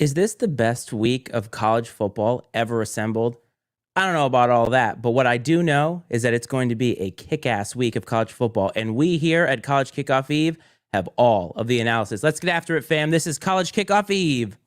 Is this the best week of college football ever assembled? I don't know about all that, but what I do know is that it's going to be a kick-ass week of college football, and we here at College Kickoff Eve have all of the analysis. Let's get after it, fam. This is College Kickoff Eve.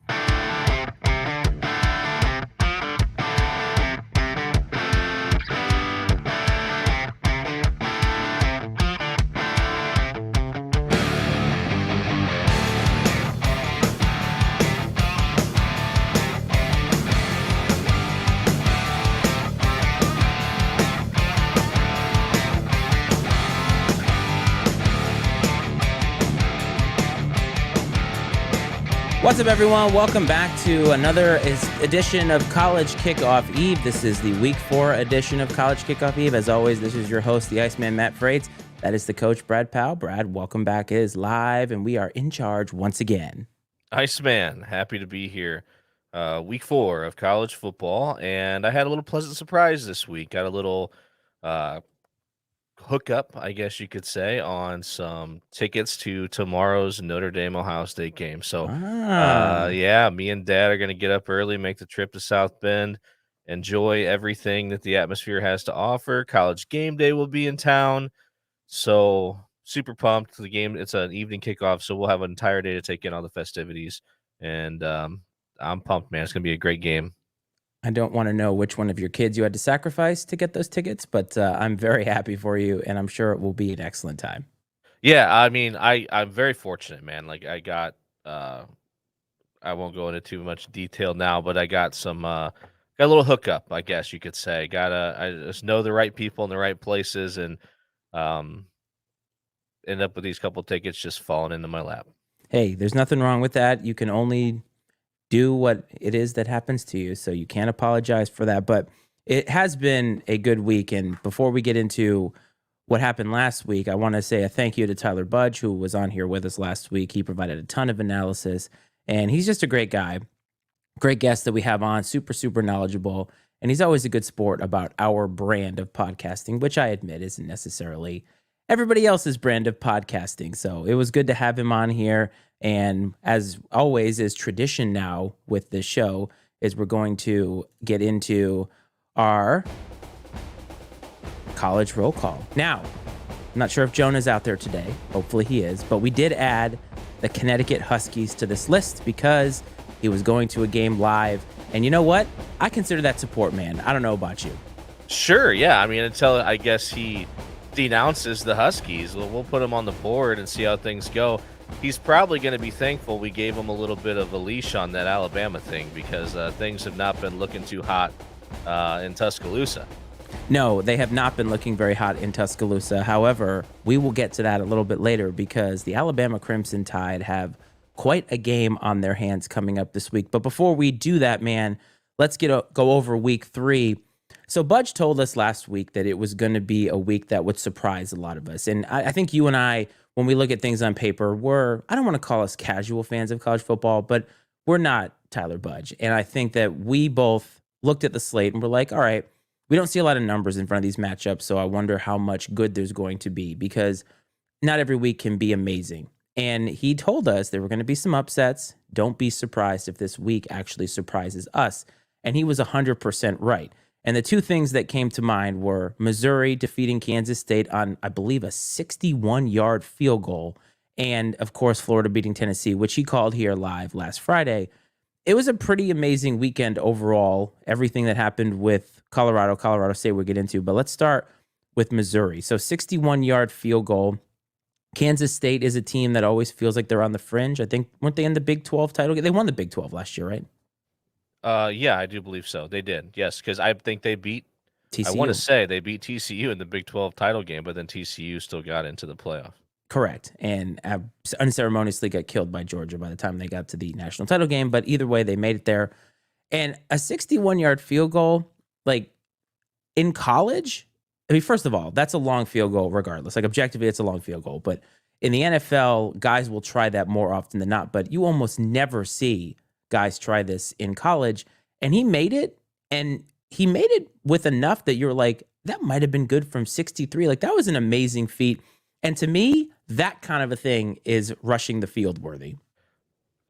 What's up, everyone? Welcome back to another edition of College Kickoff Eve. This is the Week 4 edition of College Kickoff Eve. As always, this is your host, the Iceman, Matt Freites. That is the coach, Brad Powell. Brad, welcome back. It is live, and we are in charge once again. Iceman, happy to be here. Week 4 of college football, and I had a little pleasant surprise this week. Got a little hookup, I guess you could say, on some tickets to tomorrow's Notre Dame Ohio State game. So, yeah, me and Dad are going to get up early, make the trip to South Bend, enjoy everything that the atmosphere has to offer. College game day will be in town, so super pumped. The game, it's an evening kickoff, so we'll have an entire day to take in all the festivities, and I'm pumped, man. It's going to be a great game. I don't want to know which one of your kids you had to sacrifice to get those tickets, but I'm very happy for you, and I'm sure it will be an excellent time. Yeah, I mean, I'm very fortunate, man. Like I got, I won't go into too much detail now, but I got some, got a little hookup, I guess you could say. I just know the right people in the right places, and end up with these couple tickets just falling into my lap. Hey, there's nothing wrong with that. You can only do what it is that happens to you, so you can't apologize for that. But it has been a good week, and before we get into what happened last week, I want to say a thank you to Tyler Budge, who was on here with us last week. He provided a ton of analysis, and he's just a great guy, great guest that we have on, super knowledgeable, and he's always a good sport about our brand of podcasting, which I admit isn't necessarily everybody else's brand of podcasting. So it was good to have him on here. And as always is tradition now with this show, is we're going to get into our college roll call. Now, I'm not sure if Jonah's out there today. Hopefully he is. But we did add the Connecticut Huskies to this list because he was going to a game live. And you know what? I consider that support, man. I don't know about you. Sure, yeah. I mean, until I guess he denounces the Huskies, we'll put him on the board and see how things go. He's probably going to be thankful we gave him a little bit of a leash on that Alabama thing because things have not been looking too hot in Tuscaloosa. No, they have not been looking very hot in Tuscaloosa. However, we will get to that a little bit later because the Alabama Crimson Tide have quite a game on their hands coming up this week. But before we do that, man, let's go over week 3. So Budge told us last week that it was going to be a week that would surprise a lot of us. And I think you and I, when we look at things on paper, I don't want to call us casual fans of college football, but we're not Tyler Budge. And I think that we both looked at the slate and we're like, all right, we don't see a lot of numbers in front of these matchups, so I wonder how much good there's going to be because not every week can be amazing. And he told us there were going to be some upsets. Don't be surprised if this week actually surprises us. And he was 100% right. And the two things that came to mind were Missouri defeating Kansas State on, I believe, a 61-yard field goal. And, of course, Florida beating Tennessee, which he called here live last Friday. It was a pretty amazing weekend overall, everything that happened with Colorado State we'll get into. But let's start with Missouri. So 61-yard field goal. Kansas State is a team that always feels like they're on the fringe. I think, weren't they in the Big 12 title game? They won the Big 12 last year, right? Yeah, I do believe so. They did, yes, because I think they beat TCU. I want to say they beat TCU in the Big 12 title game, but then TCU still got into the playoff. Correct, and unceremoniously got killed by Georgia by the time they got to the national title game. But either way, they made it there. And a 61-yard field goal, like in college, I mean, first of all, that's a long field goal regardless. Like objectively, it's a long field goal. But in the NFL, guys will try that more often than not. But you almost never see guys try this in college, and he made it with enough that you're like, that might have been good from 63. Like that was an amazing feat. And to me, that kind of a thing is rushing the field worthy.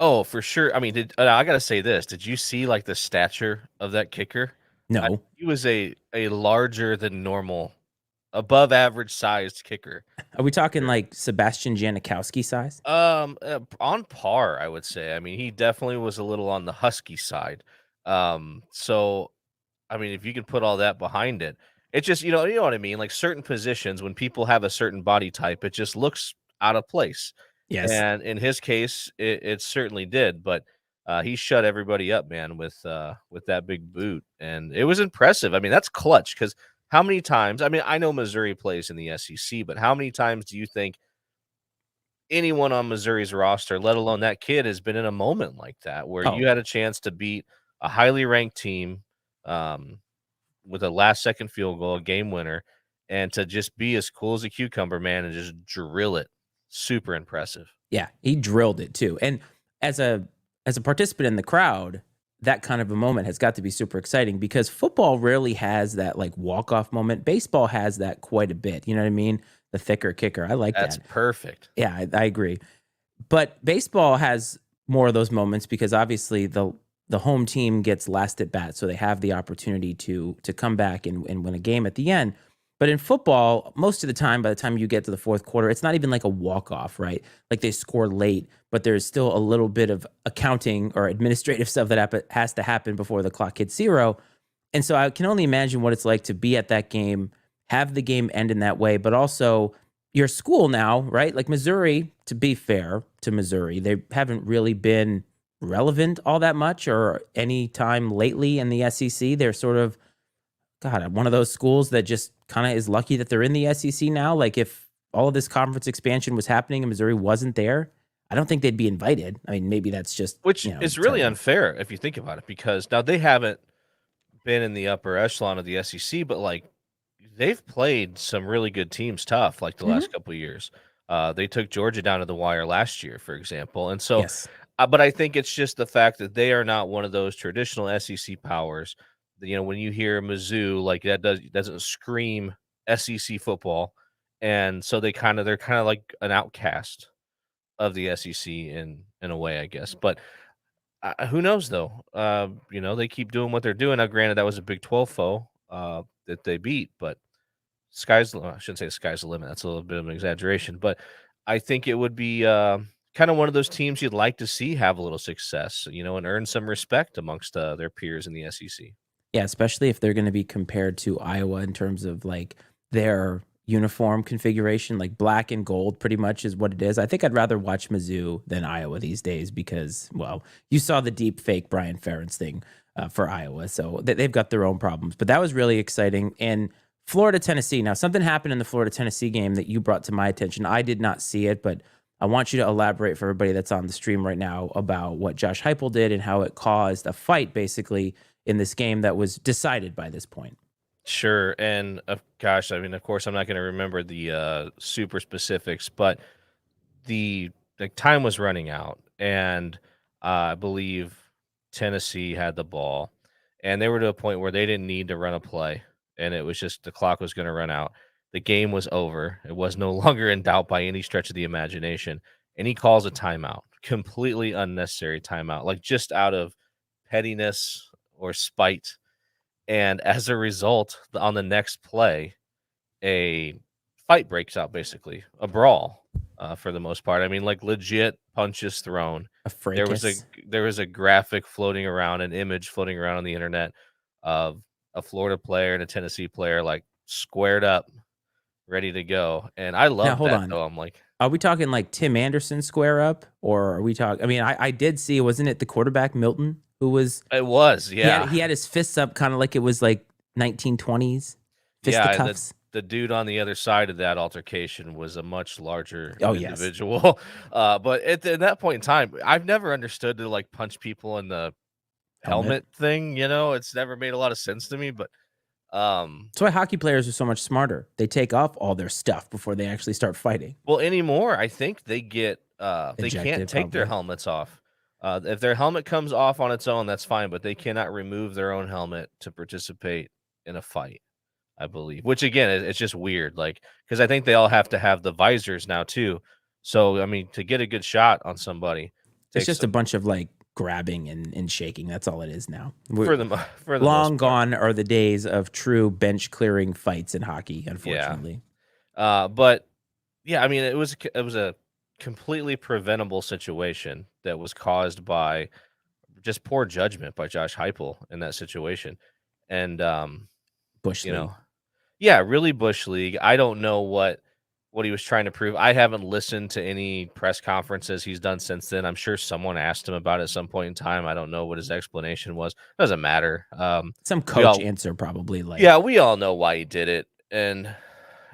Oh, for sure. I mean, I gotta say this, did you see, like, the stature of that kicker? No. He was a larger than normal, above average sized kicker. Are we talking Sure. like Sebastian Janikowski size? On par, I would say. I mean, he definitely was a little on the husky side. So I mean, if you could put all that behind it, it just you know what I mean? Like certain positions when people have a certain body type, it just looks out of place. Yes. And in his case, it certainly did, but he shut everybody up, man, with that big boot. And it was impressive. I mean, that's clutch because how many times, I mean, I know Missouri plays in the SEC, but how many times do you think anyone on Missouri's roster, let alone that kid, has been in a moment like that where Oh, you had a chance to beat a highly ranked team um, with a last second field goal, a game winner, and to just be as cool as a cucumber, man, and just drill it. Super impressive. yeah, he drilled it too. And as a as a participant in the crowd, that kind of a moment has got to be super exciting because football rarely has that like walk-off moment. Baseball has that quite a bit. You know what I mean? The thicker kicker. I like That's that. perfect. Yeah, I agree. But baseball has more of those moments because obviously the home team gets last at bat, so they have the opportunity to come back and win a game at the end. But in football, most of the time, by the time you get to the fourth quarter, it's not even like a walk off, right? Like they score late, but there's still a little bit of accounting or administrative stuff that has to happen before the clock hits zero. And so I can only imagine what it's like to be at that game, have the game end in that way, but also your school now, right? Like Missouri, to be fair to Missouri, they haven't really been relevant all that much or any time lately in the SEC. They're sort of, God, one of those schools that just kind of is lucky that they're in the SEC now. Like if all of this conference expansion was happening and Missouri wasn't there, I don't think they'd be invited. I mean, maybe that's just, Which is really terrible. unfair if you think about it, because now they haven't been in the upper echelon of the SEC, but like they've played some really good teams tough like the Hmm. last couple of years. They took Georgia down to the wire last year, for example. And so, Yes. but I think it's just the fact that they are not one of those traditional SEC powers. You know, when you hear Mizzou, like doesn't scream SEC football, and so they're kind of like an outcast of the SEC in a way, I guess. But who knows though? You know, they keep doing what they're doing. Now, granted, that was a Big 12 foe that they beat, but I shouldn't say sky's the limit. That's a little bit of an exaggeration, but I think it would be kind of one of those teams you'd like to see have a little success, you know, and earn some respect amongst their peers in the SEC. Yeah, especially if they're going to be compared to Iowa in terms of like their uniform configuration, like black and gold pretty much is what it is. I think I'd rather watch Mizzou than Iowa these days because, well, you saw the deep fake Brian Ferentz thing for Iowa. So they've got their own problems. But that was really exciting. And Florida, Tennessee. Now, something happened in the Florida, Tennessee game that you brought to my attention. I did not see it, but I want you to elaborate for everybody that's on the stream right now about what Josh Heupel did and how it caused a fight basically in this game that was decided by this point. Sure, and gosh, I mean, of course, I'm not going to remember the super specifics, but the time was running out, and I believe Tennessee had the ball, and they were to a point where they didn't need to run a play, and it was just the clock was going to run out. The game was over. It was no longer in doubt by any stretch of the imagination. And he calls a timeout, completely unnecessary timeout, like just out of pettiness or spite. And as a result, on the next play, a fight breaks out, basically a brawl, for the most part. I mean, like legit punches thrown. A There was a fracas, there was a graphic floating around, an image floating around on the internet of a Florida player and a Tennessee player like squared up, ready to go. And I now love hold that on. though. I'm like, Are we talking like Tim Anderson square up, or are we talking? I mean, I did see, wasn't it the quarterback Milton who was it was, he had yeah. he had his fists up, kind of like it was like 1920s Yeah, and the fisticuffs. the dude on the other side of that altercation was a much larger Oh yes, individual. But at that point in time, I've never understood to like punch people in the helmet. helmet thing, you know? It's never made a lot of sense to me, but um That's why hockey players are so much smarter. They take off all their stuff before they actually start fighting. well anymore I think they get they can't Ejected, take their probably. helmets off. If their helmet comes off on its own, that's fine, but they cannot remove their own helmet to participate in a fight. I believe, which again, it's just weird, like because I think they all have to have the visors now too. So I mean, to get a good shot on somebody, It's takes just a some bunch of like grabbing and shaking. That's all it is now. for the most Long part. gone are the days of true bench clearing fights in hockey, Yeah. unfortunately. But yeah, I mean, it was a completely preventable situation that was caused by just poor judgment by Josh Heupel in that situation, and Bush you know, League. yeah, really bush league. I don't know what he was trying to prove. I haven't listened to any press conferences he's done since then. I'm sure someone asked him about it at some point in time. I don't know what his explanation was. Doesn't matter. Some We coach all answer probably like yeah, we all know why he did it, and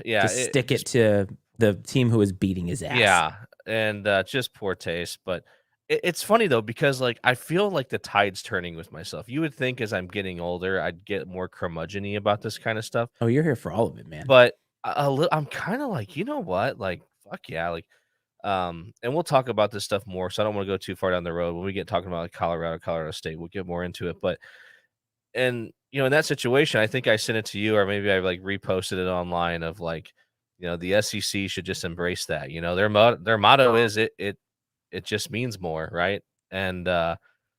yeah, just it stick it just to the team who is beating his ass. yeah, and just poor taste. But it's funny though because like I feel like the tide's turning with myself. You would think as I'm getting older, I'd get more curmudgeon-y about this kind of stuff. Oh, you're here for all of it, man. But I'm kind of like, you know what? Like, fuck yeah. Like, and we'll talk about this stuff more. So I don't want to go too far down the road. When we get talking about like Colorado State, we'll get more into it. But in that situation, I think I sent it to you, or maybe I like reposted it online of like, the SEC should just embrace that. Their motto is it just means more, right? And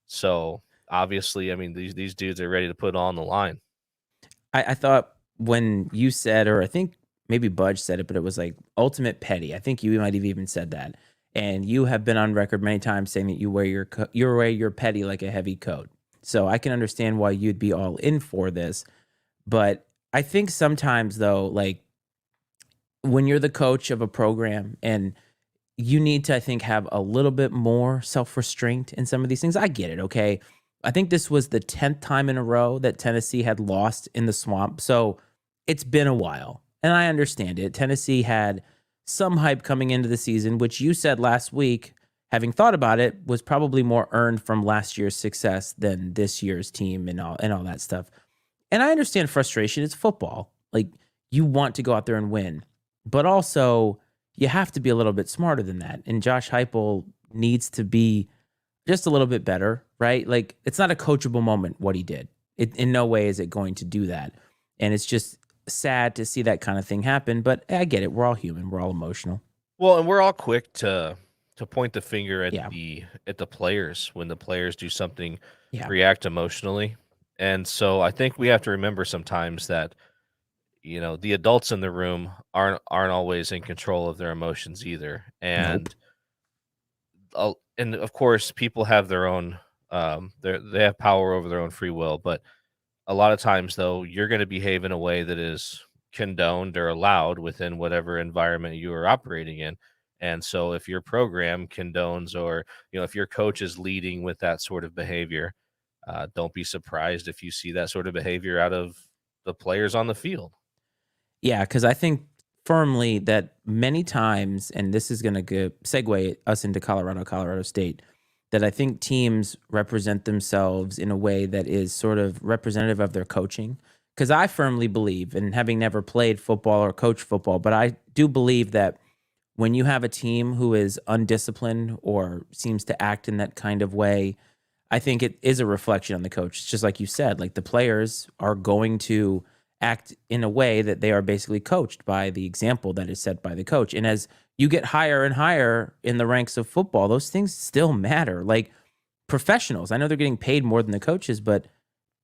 so obviously, I mean these dudes are ready to put it on the line. I thought when you said, or I think maybe Budge said it, but it was like ultimate petty. I think you might have even said that. And you have been on record many times saying that you wear your petty like a heavy coat. So I can understand why you'd be all in for this. But I think sometimes though, like when you're the coach of a program and you need to, I think, have a little bit more self restraint in some of these things. I get it. Okay. I think this was the 10th time in a row that Tennessee had lost in the swamp. So it's been a while. And I understand it. Tennessee had some hype coming into the season, which you said last week, having thought about it, was probably more earned from last year's success than this year's team and all that stuff. And I understand frustration. It's football. Like you want to go out there and win, but also you have to be a little bit smarter than that. And Josh Heupel needs to be just a little bit better, right? Like it's not a coachable moment what he did. It in no way is it going to do that. And it's just sad to see that kind of thing happen. But I get it. We're all human. We're all emotional. Well, and we're all quick to point the finger at Yeah. the players when the players do something, Yeah. react emotionally. And so I think we have to remember sometimes that the adults in the room aren't always in control of their emotions either. Nope. And of course people have their own they have power over their own free will, but a lot of times though you're going to behave in a way that is condoned or allowed within whatever environment you are operating in. And so if your program condones, or if your coach is leading with that sort of behavior, don't be surprised if you see that sort of behavior out of the players on the field. Yeah, because I think firmly that many times, and this is going to segue us into Colorado State, that I think teams represent themselves in a way that is sort of representative of their coaching. Because I firmly believe, and having never played football or coached football, but I do believe that when you have a team who is undisciplined or seems to act in that kind of way, I think it is a reflection on the coach. It's just like you said, like the players are going to act in a way that they are basically coached by the example that is set by the coach. And as you get higher and higher in the ranks of football, those things still matter. Like professionals, I know they're getting paid more than the coaches, but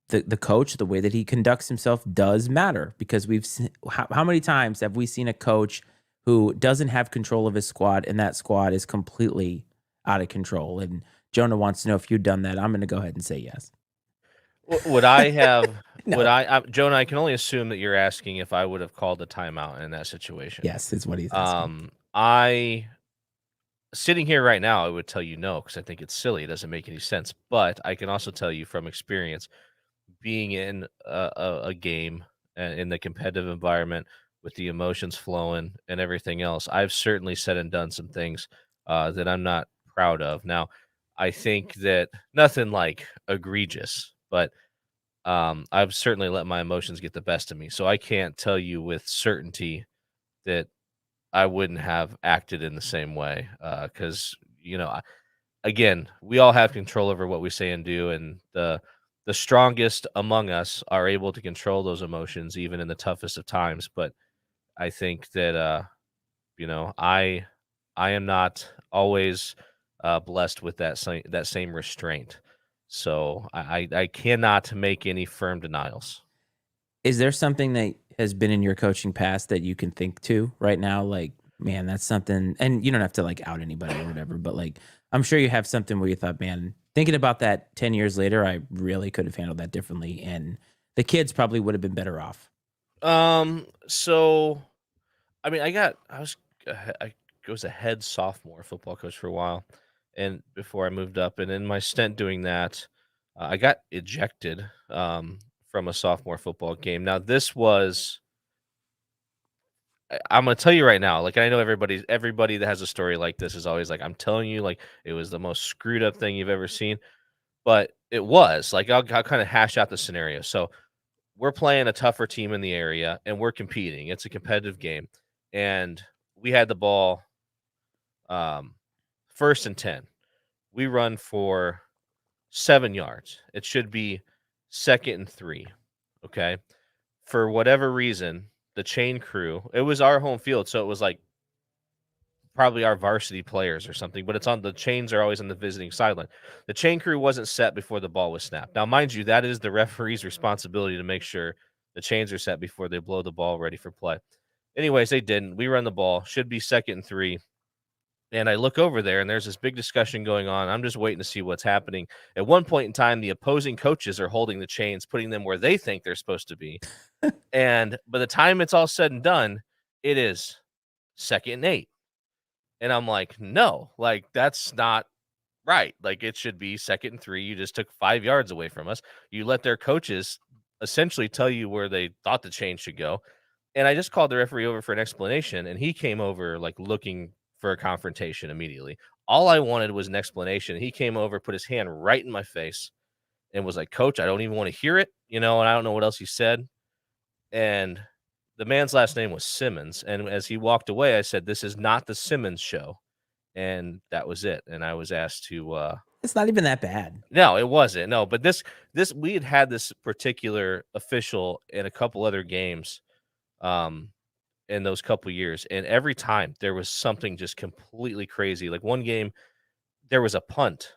the coach, the way that he conducts himself does matter because we've seen, how many times have we seen a coach who doesn't have control of his squad and that squad is completely out of control? And Jonah wants to know if you've done that. I'm going to go ahead and say yes. Would I have? Would No. Jonah? I can only assume that you're asking if I would have called a timeout in that situation. Yes, is what he's asking. I sitting here right now, I would tell you no because I think it's silly. It doesn't make any sense. But I can also tell you from experience, being in a game in the competitive environment with the emotions flowing and everything else, I've certainly said and done some things that I'm not proud of. Now, I think that nothing like egregious, but I've certainly let my emotions get the best of me. So I can't tell you with certainty that I wouldn't have acted in the same way because again, we all have control over what we say and do, and the strongest among us are able to control those emotions even in the toughest of times. But I think that I am not always blessed with that same restraint. So I cannot make any firm denials. Is there something that has been in your coaching past that you can think to right now? Like, man, that's something, and you don't have to like out anybody or whatever, but like, I'm sure you have something where you thought, man, thinking about that 10 years later, I really could have handled that differently. And the kids probably would have been better off. So I mean, I was a head sophomore football coach for a while, and before I moved up, and in my stint doing that, I got ejected from a sophomore football game. Now, this was I'm gonna tell you right now, like I know everybody that has a story like this is always like, I'm telling you, like it was the most screwed up thing you've ever seen, but it was like I'll kind of hash out the scenario. So we're playing a tougher team in the area, and we're competing. It's a competitive game, and we had the ball. Um, 1st and 10. We run for 7 yards. It should be 2nd and 3. Okay. For whatever reason, the chain crew, it was our home field. So it was like probably our varsity players or something, but the chains are always on the visiting sideline. The chain crew wasn't set before the ball was snapped. Now, mind you, that is the referee's responsibility to make sure the chains are set before they blow the ball ready for play. Anyways, they didn't. We run the ball. Should be 2nd and 3. And I look over there and there's this big discussion going on. I'm just waiting to see what's happening. At one point in time, the opposing coaches are holding the chains, putting them where they think they're supposed to be. And by the time it's all said and done, it is 2nd and 8. And I'm like, no, like that's not right. Like it should be 2nd and 3. You just took 5 yards away from us. You let their coaches essentially tell you where they thought the chain should go. And I just called the referee over for an explanation, and he came over like looking for a confrontation immediately. All I wanted was an explanation. He came over, put his hand right in my face, and was like, "Coach, I don't even want to hear it," and I don't know what else he said. And the man's last name was Simmons. And as he walked away, I said, "This is not the Simmons show," and that was it. And I was asked to. It's not even that bad. No, it wasn't. No, but this we had this particular official in a couple other games. Um, in those couple years, and every time there was something just completely crazy. Like one game, there was a punt,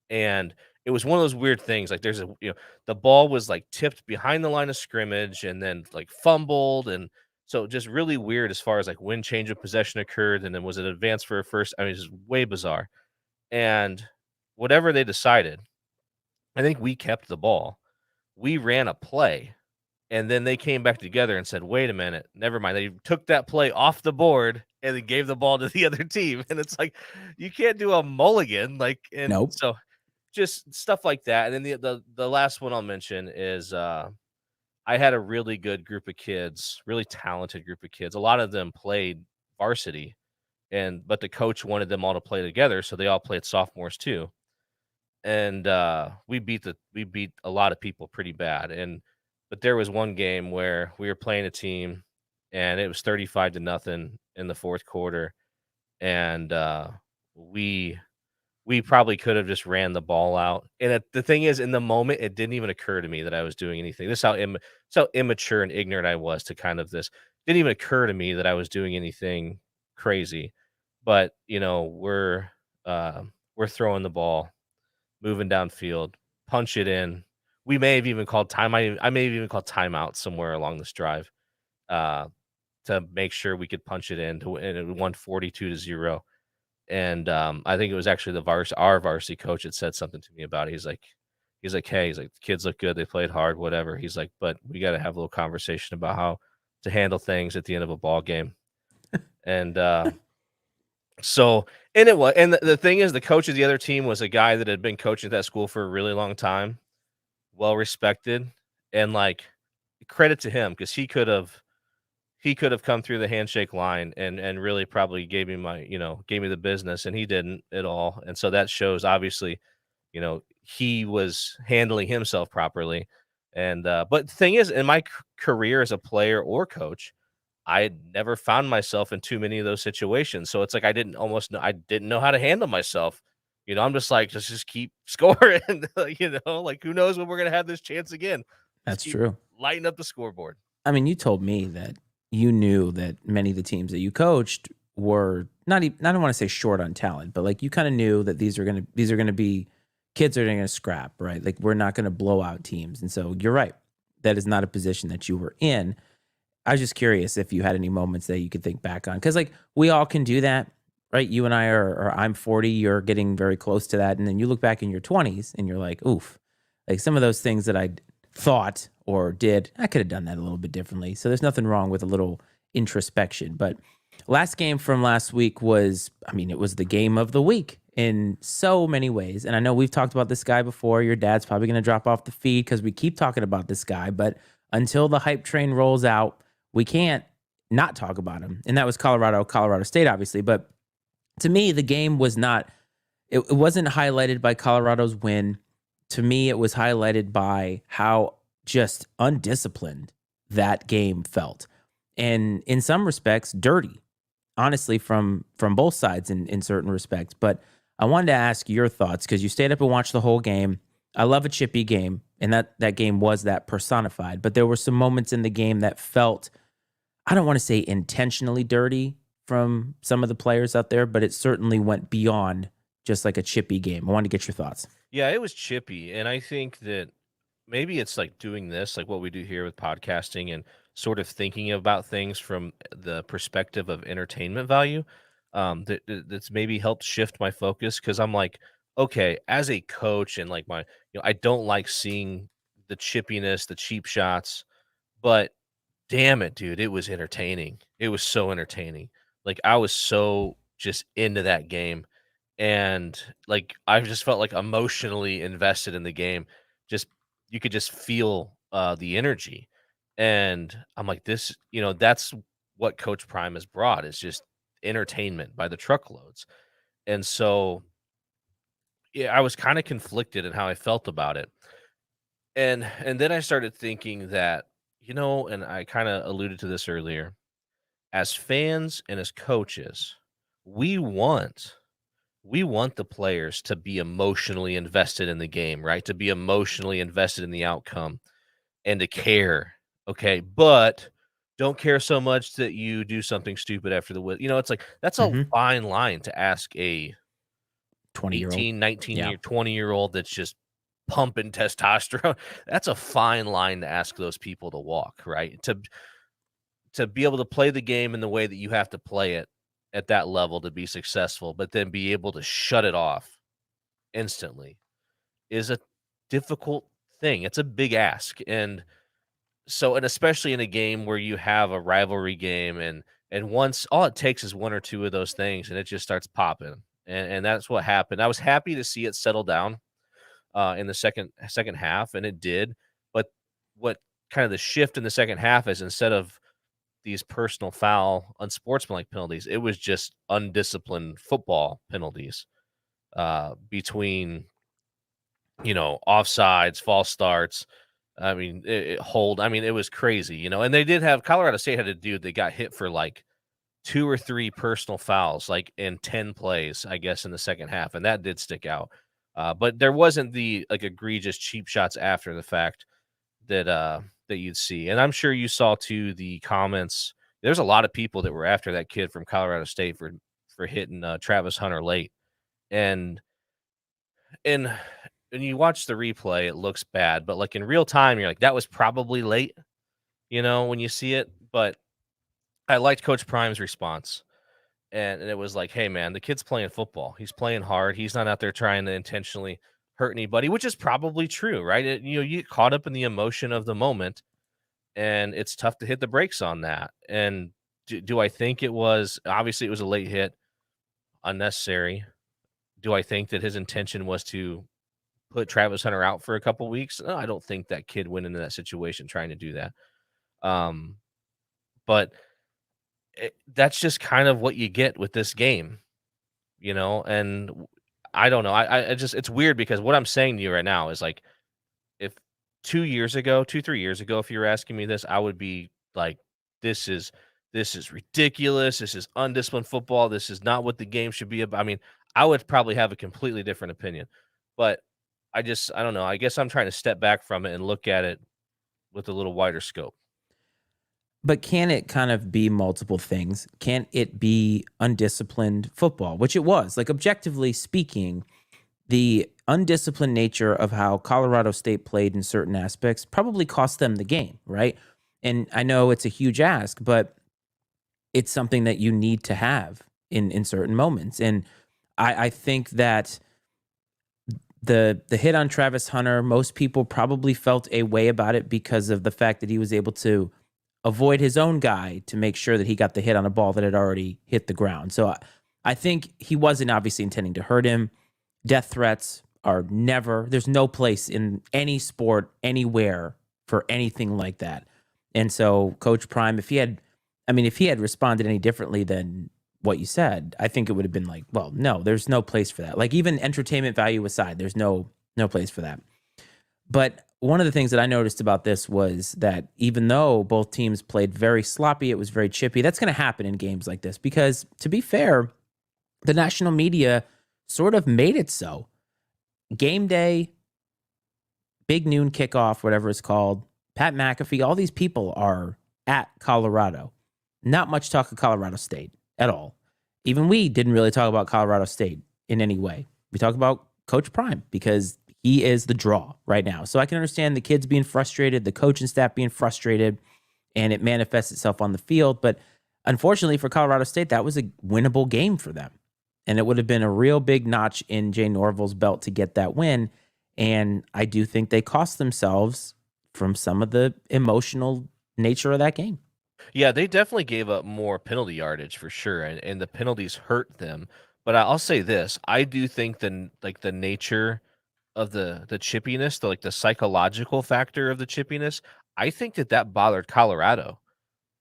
and it was one of those weird things. Like the ball was like tipped behind the line of scrimmage and then like fumbled, and so just really weird as far as like when change of possession occurred, and then was it advanced for a first? I mean, it's just way bizarre. And whatever they decided, I think we kept the ball. We ran a play and then they came back together and said, "Wait a minute, never mind." They took that play off the board and then gave the ball to the other team. And it's like, you can't do a mulligan. Like, and Nope. so just stuff like that. And then the last one I'll mention is I had a really good group of kids, really talented group of kids. A lot of them played varsity, but the coach wanted them all to play together, so they all played sophomores too. And we beat a lot of people pretty bad. But there was one game where we were playing a team and it was 35 to nothing in the fourth quarter, and we probably could have just ran the ball out. And the thing is, in the moment, it didn't even occur to me that I was doing anything. This is how immature and ignorant I was to kind of this. Didn't even occur to me that I was doing anything crazy. But we're throwing the ball, moving downfield, punch it in. We may have even called time. I may have even called timeout somewhere along this drive uh, to make sure we could punch it in. And it won 42-0. And I think it was actually our varsity coach that said something to me about it. He's like, "Hey, the kids look good. They played hard, whatever." He's like, "But we got to have a little conversation about how to handle things at the end of a ball game." And so, and it was, and the thing is, the coach of the other team was a guy that had been coaching at that school for a really long time, well respected, and like credit to him because he could have come through the handshake line and really probably gave me the business, and he didn't at all. And so that shows obviously, he was handling himself properly. And but the thing is, in my career as a player or coach, I had never found myself in too many of those situations. So it's like I didn't know how to handle myself. I'm just like, just keep scoring. Like who knows when we're gonna have this chance again. Just That's keep true. lighting up the scoreboard. I mean, you told me that you knew that many of the teams that you coached were not even, I don't want to say short on talent, but like you kind of knew that these are gonna be kids that are gonna scrap, right? Like we're not gonna blow out teams, and so you're right. That is not a position that you were in. I was just curious if you had any moments that you could think back on, because like we all can do that, right? You and I or I'm 40, you're getting very close to that, and then you look back in your 20s and you're like, oof, like some of those things that I thought or did, I could have done that a little bit differently. So there's nothing wrong with a little introspection. But last game from last week was, I mean, it was the game of the week in so many ways. And I know we've talked about this guy before. Your dad's probably going to drop off the feed because we keep talking about this guy. But until the hype train rolls out, we can't not talk about him. And that was Colorado State, obviously. But to me, the game was not, it wasn't highlighted by Colorado's win. To me, it was highlighted by how just undisciplined that game felt. And in some respects, dirty, honestly, from both sides in certain respects. But I wanted to ask your thoughts because you stayed up and watched the whole game. I love a chippy game, and that game was that personified. But there were some moments in the game that felt, I don't want to say intentionally dirty from some of the players out there, but it certainly went beyond just like a chippy game. I wanted to get your thoughts. Yeah, it was chippy, and I think that maybe it's like doing this, like what we do here with podcasting, and sort of thinking about things from the perspective of entertainment value. That's maybe helped shift my focus because I'm like, okay, as a coach, and like I don't like seeing the chippiness, the cheap shots, but damn it, dude, it was entertaining. It was so entertaining. Like I was so just into that game, and like I just felt like emotionally invested in the game. Just you could just feel the energy, and I'm like, this, that's what Coach Prime has brought is just entertainment by the truckloads. And so, yeah, I was kind of conflicted in how I felt about it, and then I started thinking that, and I kind of alluded to this earlier. As fans and as coaches, we want we want the players to be emotionally invested in the game, right? To be emotionally invested in the outcome and to care. Okay. But don't care so much that you do something stupid after the win. It's like that's a Mm-hmm. fine line to ask a 20-year-old. 18, 19 Yeah. year, 20-year-old that's just pumping testosterone. That's a fine line to ask those people to walk, right? To be able to play the game in the way that you have to play it at that level to be successful, but then be able to shut it off instantly is a difficult thing. It's a big ask. And especially in a game where you have a rivalry game and once all it takes is one or two of those things and it just starts popping. And that's what happened. I was happy to see it settle down in the second half, and it did. But what kind of the shift in the second half is instead of these personal foul, unsportsmanlike penalties, it was just undisciplined football penalties between offsides, false starts. I mean, hold. I mean, it was crazy, And they did have Colorado State had a dude that got hit for like 2 or 3 personal fouls, like in 10 plays, I guess, in the second half, and that did stick out. But there wasn't the like egregious cheap shots after the fact that you'd see. And I'm sure you saw too the comments. There's a lot of people that were after that kid from Colorado State for hitting Travis Hunter late, and and when you watch the replay, it looks bad, but like in real time, you're like, that was probably late, when you see it. But I liked Coach Prime's response. And it was like, hey, man, the kid's playing football. He's playing hard. He's not out there trying to intentionally hurt anybody, which is probably true, right? You get caught up in the emotion of the moment, and it's tough to hit the brakes on that. And do I think it was obviously it was a late hit, unnecessary? Do I think that his intention was to put Travis Hunter out for a couple weeks? No, I don't think that kid went into that situation trying to do that. But that's just kind of what you get with this game, And I don't know. I just it's weird because what I'm saying to you right now is like if 2 years ago, 3 years ago, if you were asking me this, I would be like, this is this is ridiculous. This is undisciplined football. This is not what the game should be about. I mean, I would probably have a completely different opinion. But I don't know. I guess I'm trying to step back from it and look at it with a little wider scope. But can it kind of be multiple things? Can it be undisciplined football, which it was? Like, objectively speaking, the undisciplined nature of how Colorado State played in certain aspects probably cost them the game, right? And I know it's a huge ask, but it's something that you need to have in certain moments. And I think that the hit on Travis Hunter, most people probably felt a way about it because of the fact that he was able to avoid his own guy to make sure that he got the hit on a ball that had already hit the ground. So I think he wasn't obviously intending to hurt him. Death threats are never, there's no place in any sport, anywhere for anything like that. And so Coach Prime, if he had responded any differently than what you said, I think it would have been like, well, no, there's no place for that. Like, even entertainment value aside, there's no place for that. But one of the things that I noticed about this was that even though both teams played very sloppy, it was very chippy. That's going to happen in games like this because, to be fair, the national media sort of made it so. Game day, big noon kickoff, whatever it's called, Pat McAfee, all these people are at Colorado. Not much talk of Colorado State at all. Even we didn't really talk about Colorado State in any way. We talk about Coach Prime because he is the draw right now. So I can understand the kids being frustrated, the coaching staff being frustrated, and it manifests itself on the field. But unfortunately for Colorado State, that was a winnable game for them. And it would have been a real big notch in Jay Norville's belt to get that win. And I do think they cost themselves from some of the emotional nature of that game. Yeah, they definitely gave up more penalty yardage for sure, and the penalties hurt them. But I'll say this: I do think the nature of the chippiness, the psychological factor of the chippiness, I think that bothered Colorado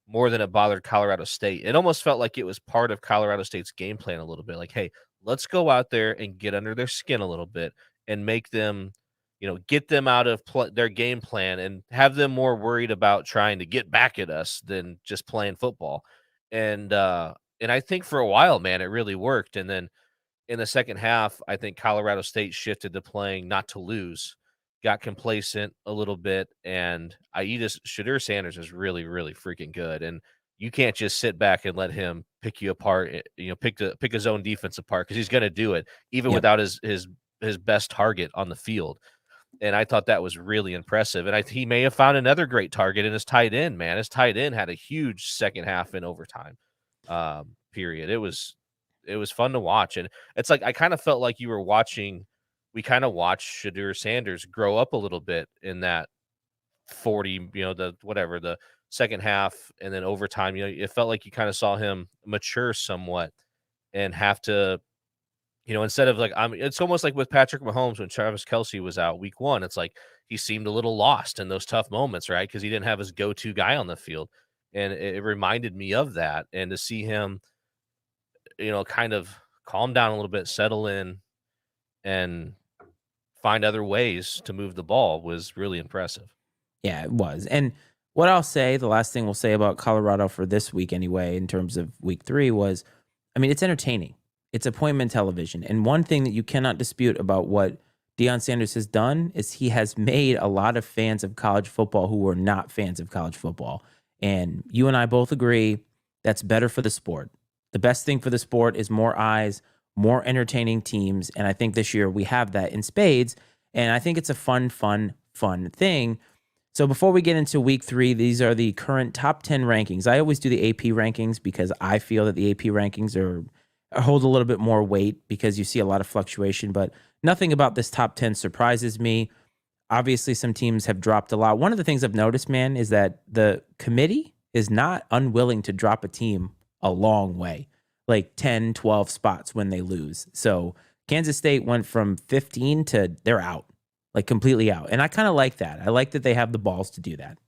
more than it bothered Colorado State. It almost felt like it was part of Colorado State's game plan a little bit. Like, hey, let's go out there and get under their skin a little bit and make them, get them out of their game plan and have them more worried about trying to get back at us than just playing football. And I think for a while, man, it really worked. And then in the second half, I think Colorado State shifted to playing not to lose, got complacent a little bit, and Shadur Sanders is really, really freaking good, and you can't just sit back and let him pick you apart. Pick his own defense apart because he's going to do it even Yep. without his best target on the field. And I thought that was really impressive. And he may have found another great target in his tight end. Man, his tight end had a huge second half in overtime. Period. It was fun to watch, and it's like I kind of felt like we kind of watched Shadur Sanders grow up a little bit in that 40, the second half, and then overtime. It felt like you kind of saw him mature somewhat and have to, instead of like it's almost like with Patrick Mahomes when Travis Kelsey was out week one. It's like he seemed a little lost in those tough moments, right? Because he didn't have his go-to guy on the field, and it reminded me of that. And to see him kind of calm down a little bit, settle in, and find other ways to move the ball was really impressive. Yeah, it was. And what I'll say, the last thing we'll say about Colorado for this week anyway, in terms of week 3 was, it's entertaining. It's appointment television. And one thing that you cannot dispute about what Deion Sanders has done is he has made a lot of fans of college football who were not fans of college football. And you and I both agree that's better for the sport. The best thing for the sport is more eyes, more entertaining teams. And I think this year we have that in spades. And I think it's a fun thing. So before we get into week 3, these are the current top 10 rankings. I always do the AP rankings because I feel that the AP rankings hold a little bit more weight because you see a lot of fluctuation, but nothing about this top 10 surprises me. Obviously, some teams have dropped a lot. One of the things I've noticed, man, is that the committee is not unwilling to drop a team a long way, like 10, 12 spots when they lose. So Kansas State went from 15 to they're out, like completely out. And I kind of like that. I like that they have the balls to do that.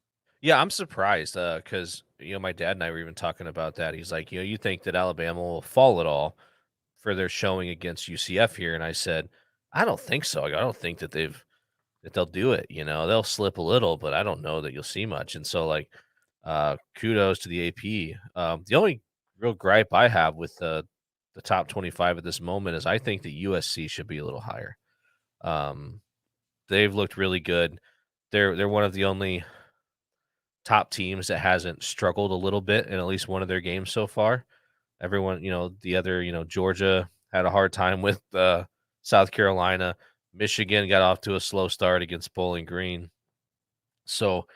Yeah, I'm surprised because my dad and I were even talking about that. He's like, you think that Alabama will fall at all for their showing against UCF here? And I said, I don't think so. I don't think that they'll do it. They'll slip a little, but I don't know that you'll see much. And so, like, kudos to the AP. The only real gripe I have with the top 25 at this moment is I think that USC should be a little higher. Um, they've looked really good. They're one of the only top teams that hasn't struggled a little bit in at least one of their games so far. Everyone, the other, Georgia had a hard time with South Carolina. Michigan got off to a slow start against Bowling Green. So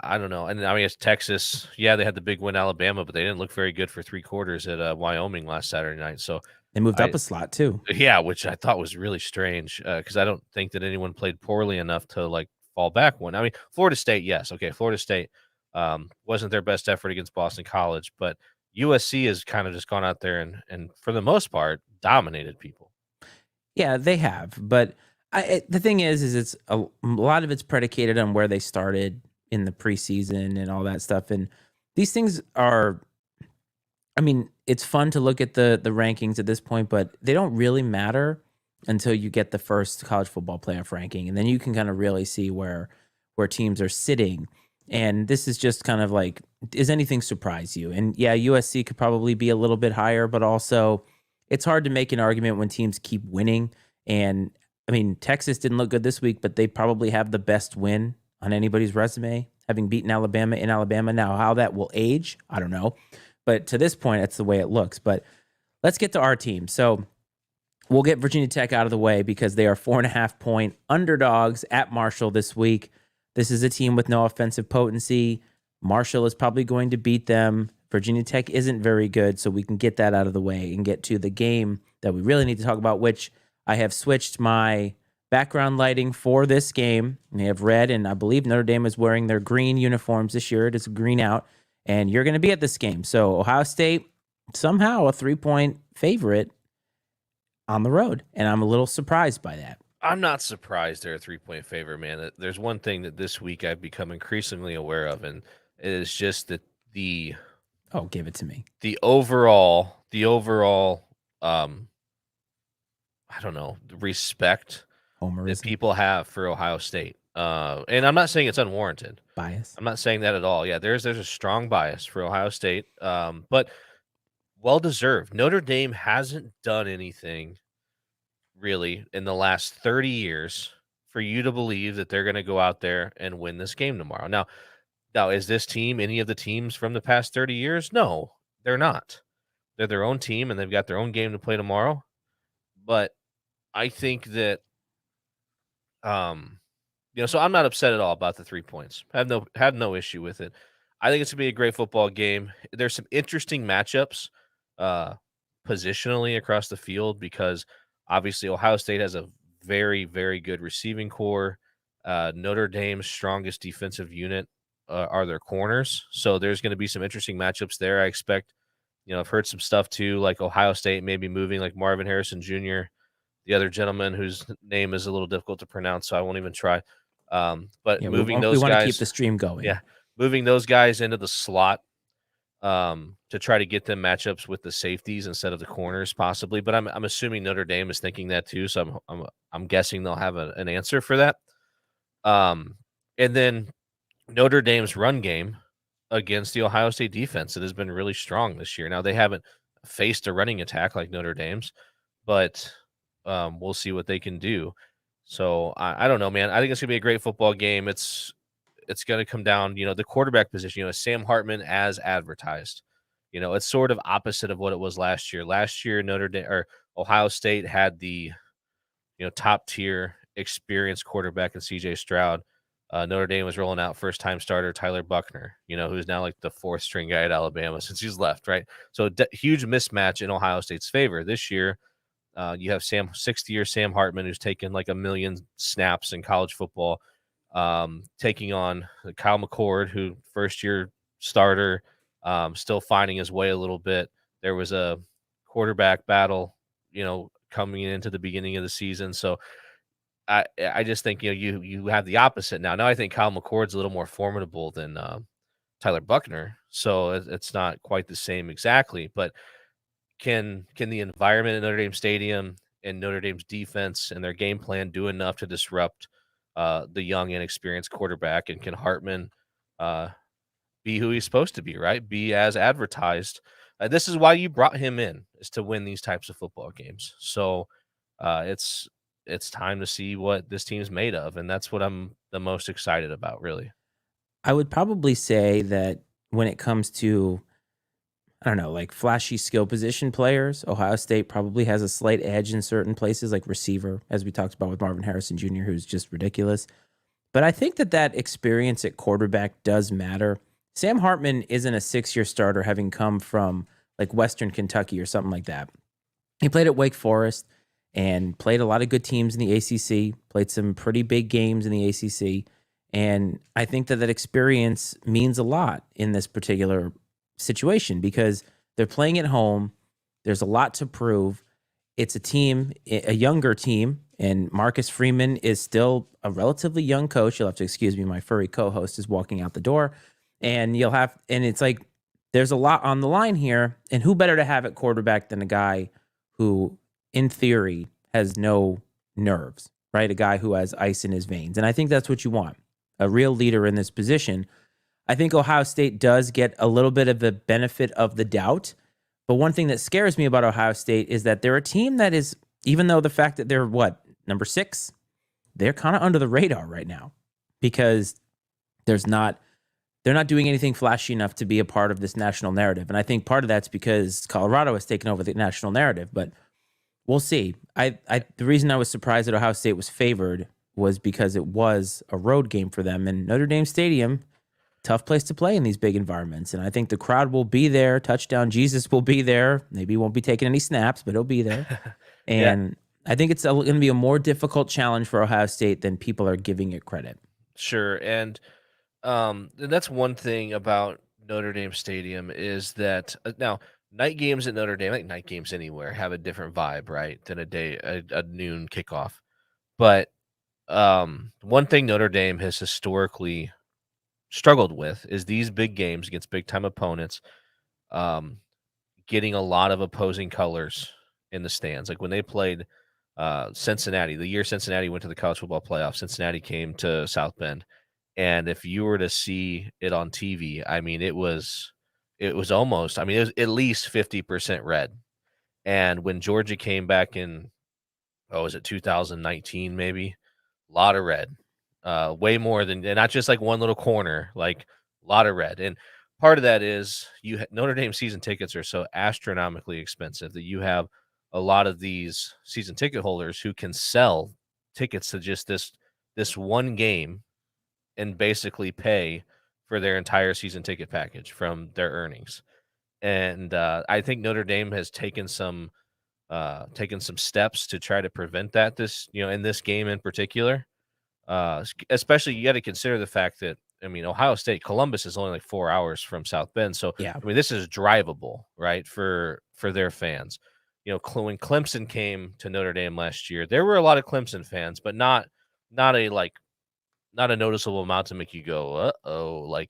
I don't know. And I mean, it's Texas. Yeah, they had the big win, Alabama, but they didn't look very good for 3 quarters at Wyoming last Saturday night. So They moved up I, a slot too. yeah, which I thought was really strange because I don't think that anyone played poorly enough to like fall back one. I mean, Florida State, yes, okay, Florida State wasn't their best effort against Boston College, but USC has kind of just gone out there and for the most part dominated people. Yeah, they have, but the thing is it's a lot of it's predicated on where they started in the preseason and all that stuff. And these things are, I mean, it's fun to look at the rankings at this point, but they don't really matter until you get the first college football playoff ranking, and then you can kind of really see where teams are sitting. And this is just kind of like, does anything surprise you? And yeah, USC could probably be a little bit higher, but also it's hard to make an argument when teams keep winning. And I mean, Texas didn't look good this week, but they probably have the best win on anybody's resume, having beaten Alabama in Alabama. Now, how that will age, I don't know. But to this point, that's the way it looks. But let's get to our team. So we'll get Virginia Tech out of the way because they are 4.5-point underdogs at Marshall this week. This is a team with no offensive potency. Marshall is probably going to beat them. Virginia Tech isn't very good, so we can get that out of the way and get to the game that we really need to talk about, which I have switched my background lighting for this game. They have red, and I believe Notre Dame is wearing their green uniforms this year. It is green out, and you're going to be at this game. So Ohio State, somehow a 3-point favorite on the road, and I'm a little surprised by that. I'm not surprised they're a 3-point favorite, man. There's one thing that this week I've become increasingly aware of, and it is just that give it to me. The overall, I don't know, respect Homerism. that people have for Ohio State. And I'm not saying it's unwarranted. Bias. I'm not saying that at all. Yeah, there's a strong bias for Ohio State, but well deserved. Notre Dame hasn't done anything really in the last 30 years for you to believe that they're going to go out there and win this game tomorrow. Now, is this team any of the teams from the past 30 years? No, they're not. They're their own team, and they've got their own game to play tomorrow. But I think that, so I'm not upset at all about the 3 points. Have no issue with it. I think it's gonna be a great football game. There's some interesting matchups, positionally across the field because obviously Ohio State has a very, very good receiving core. Notre Dame's strongest defensive unit are their corners. So there's going to be some interesting matchups there. I expect, I've heard some stuff too, like Ohio State maybe moving like Marvin Harrison Jr., the other gentleman whose name is a little difficult to pronounce, so I won't even try. But Yeah, moving we those want to guys, keep the stream going. yeah, moving those guys into the slot to try to get them matchups with the safeties instead of the corners, possibly. But I'm assuming Notre Dame is thinking that too, so I'm guessing they'll have an answer for that. And then Notre Dame's run game against the Ohio State defense that has been really strong this year. Now they haven't faced a running attack like Notre Dame's, but we'll see what they can do. So I don't know, man. I think it's gonna be a great football game. It's gonna come down, the quarterback position. Sam Hartman as advertised. It's sort of opposite of what it was last year. Last year, Notre Dame or Ohio State had the top tier experienced quarterback in CJ Stroud. Notre Dame was rolling out first time starter Tyler Buckner, who's now like the 4th string guy at Alabama since he's left, right? So huge mismatch in Ohio State's favor. This year, you have 6th year Sam Hartman, who's taken like 1 million snaps in college football, taking on Kyle McCord, who 1st year starter, still finding his way a little bit. There was a quarterback battle, coming into the beginning of the season. So I just think you have the opposite now. Now I think Kyle McCord's a little more formidable than Tyler Buckner, so it's not quite the same exactly. But can the environment in Notre Dame Stadium and Notre Dame's defense and their game plan do enough to disrupt the young, inexperienced quarterback? And can Hartman be who he's supposed to be? Right, be as advertised. This is why you brought him in, is to win these types of football games. So it's time to see what this team's made of, and that's what I'm the most excited about, really. I would probably say that when it comes to, I don't know, like flashy skill position players, Ohio State probably has a slight edge in certain places, like receiver, as we talked about with Marvin Harrison Jr., who's just ridiculous. But I think that experience at quarterback does matter. Sam Hartman isn't a 6-year starter having come from like Western Kentucky or something like that. He played at Wake Forest and played a lot of good teams in the ACC, played some pretty big games in the ACC. And I think that experience means a lot in this particular situation because they're playing at home. There's a lot to prove. It's a team, a younger team, and Marcus Freeman is still a relatively young coach. You'll have to excuse me. My furry co-host is walking out the door, and it's like there's a lot on the line here. And who better to have at quarterback than a guy who, in theory, has no nerves, right? A guy who has ice in his veins. And I think that's what you want, a real leader in this position. I think Ohio State does get a little bit of the benefit of the doubt. But one thing that scares me about Ohio State is that they're a team that is, even though the fact that they're number 6, they're kind of under the radar right now because they're not doing anything flashy enough to be a part of this national narrative. And I think part of that's because Colorado has taken over the national narrative, but we'll see. The reason I was surprised that Ohio State was favored was because it was a road game for them, and Notre Dame Stadium, tough place to play in these big environments. And I think the crowd will be there. Touchdown Jesus will be there. Maybe he won't be taking any snaps, but he'll be there. And I think it's going to be a more difficult challenge for Ohio State than people are giving it credit. Sure. And that's one thing about Notre Dame Stadium is that now night games at Notre Dame, like night games anywhere, have a different vibe, right, than a noon kickoff. But one thing Notre Dame has historically struggled with is these big games against big time opponents, getting a lot of opposing colors in the stands. Like when they played Cincinnati, the year Cincinnati went to the college football playoff, Cincinnati came to South Bend. And if you were to see it on TV, I mean, it was almost, I mean, it was at least 50% red. And when Georgia came back in, was it 2019 maybe? A lot of red. Way more than, and not just like one little corner, like a lot of red. And part of that is Notre Dame season tickets are so astronomically expensive that you have a lot of these season ticket holders who can sell tickets to just this one game and basically pay for their entire season ticket package from their earnings. And I think Notre Dame has taken some steps to try to prevent that in this game in particular. Especially you got to consider the fact that, I mean, Ohio State, Columbus is only like 4 hours from South Bend. So, Yeah. I mean, this is drivable, right, for their fans. When Clemson came to Notre Dame last year, there were a lot of Clemson fans, but not a noticeable amount to make you go, uh-oh,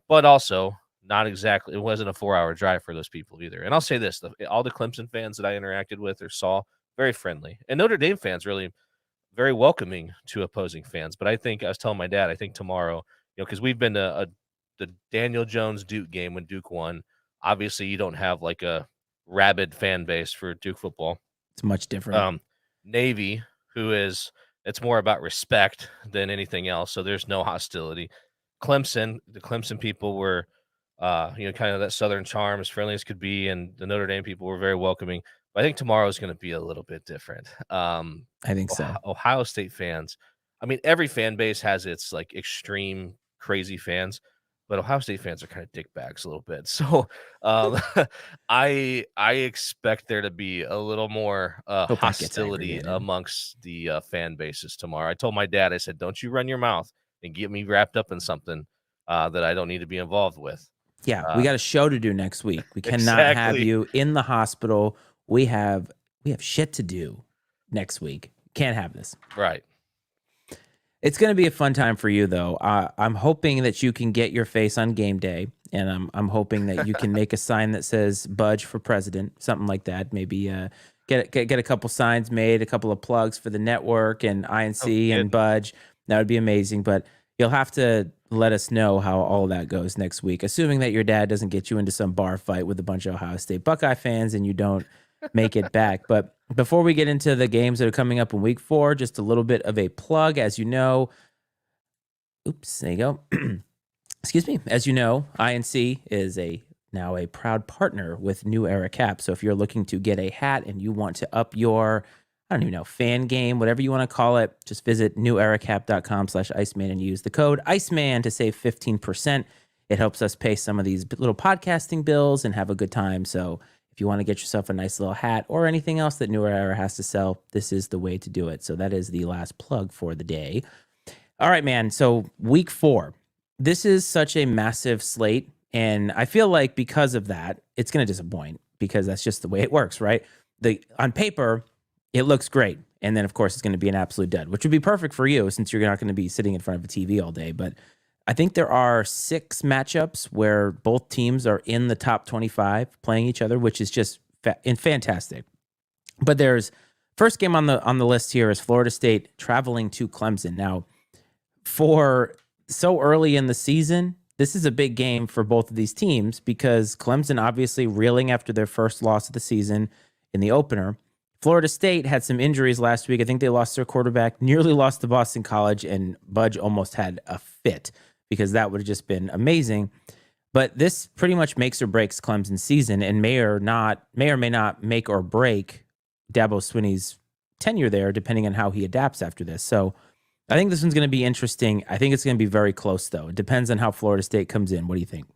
but also not exactly, it wasn't a 4-hour drive for those people either. And I'll say this, all the Clemson fans that I interacted with or saw, very friendly. And Notre Dame fans really very welcoming to opposing fans. But I think I was telling my dad, I think tomorrow, because we've been to the Daniel Jones Duke game when Duke won. Obviously, you don't have like a rabid fan base for Duke football. It's much different. Navy, it's more about respect than anything else. So there's no hostility. The Clemson people were, kind of that Southern charm, as friendly as could be, and the Notre Dame people were very welcoming. But I think tomorrow is going to be a little bit different. I think so. Ohio State fans, I mean, every fan base has its like extreme crazy fans, but Ohio State fans are kind of dickbags a little bit. So I expect there to be a little more hostility amongst the fan bases tomorrow. I told my dad, I said, don't you run your mouth and get me wrapped up in something that I don't need to be involved with. Yeah, we got a show to do next week. We cannot Exactly. have you in the hospital. We have shit to do next week. Can't have this. Right. It's going to be a fun time for you, though. I'm hoping that you can get your face on game day, and I'm hoping that you can make a sign that says "Budge for President," something like that. Maybe get a couple signs made, a couple of plugs for the network and INC and Budge. That would be amazing. But you'll have to let us know how all that goes next week, assuming that your dad doesn't get you into some bar fight with a bunch of Ohio State Buckeye fans and you don't make it back. But before we get into the games that are coming up in week 4, just a little bit of a plug. As you know, there you go. excuse me, as you know, INC is now a proud partner with New Era Cap. So if you're looking to get a hat and you want to up your, I don't even know, fan game, whatever you want to call it, just visit neweracap.com/Iceman and use the code Iceman to save 15%. It helps us pay some of these little podcasting bills and have a good time. So if you want to get yourself a nice little hat or anything else that New Era has to sell, this is the way to do it. So that is the last plug for the day. All right, man. So week 4, this is such a massive slate. And I feel like because of that, it's going to disappoint because that's just the way it works, right? On paper, it looks great. And then, of course, it's going to be an absolute dud, which would be perfect for you since you're not going to be sitting in front of a TV all day. But I think there are 6 matchups where both teams are in the top 25 playing each other, which is just fantastic. But there's first game on the list here is Florida State traveling to Clemson. Now, for so early in the season, this is a big game for both of these teams because Clemson obviously reeling after their first loss of the season in the opener. Florida State had some injuries last week. I think they lost their quarterback, nearly lost to Boston College, and Budge almost had a fit because that would have just been amazing. But this pretty much makes or breaks Clemson's season and may or may not make or break Dabo Swinney's tenure there, depending on how he adapts after this. So I think this one's going to be interesting. I think it's going to be very close, though. It depends on how Florida State comes in. What do you think?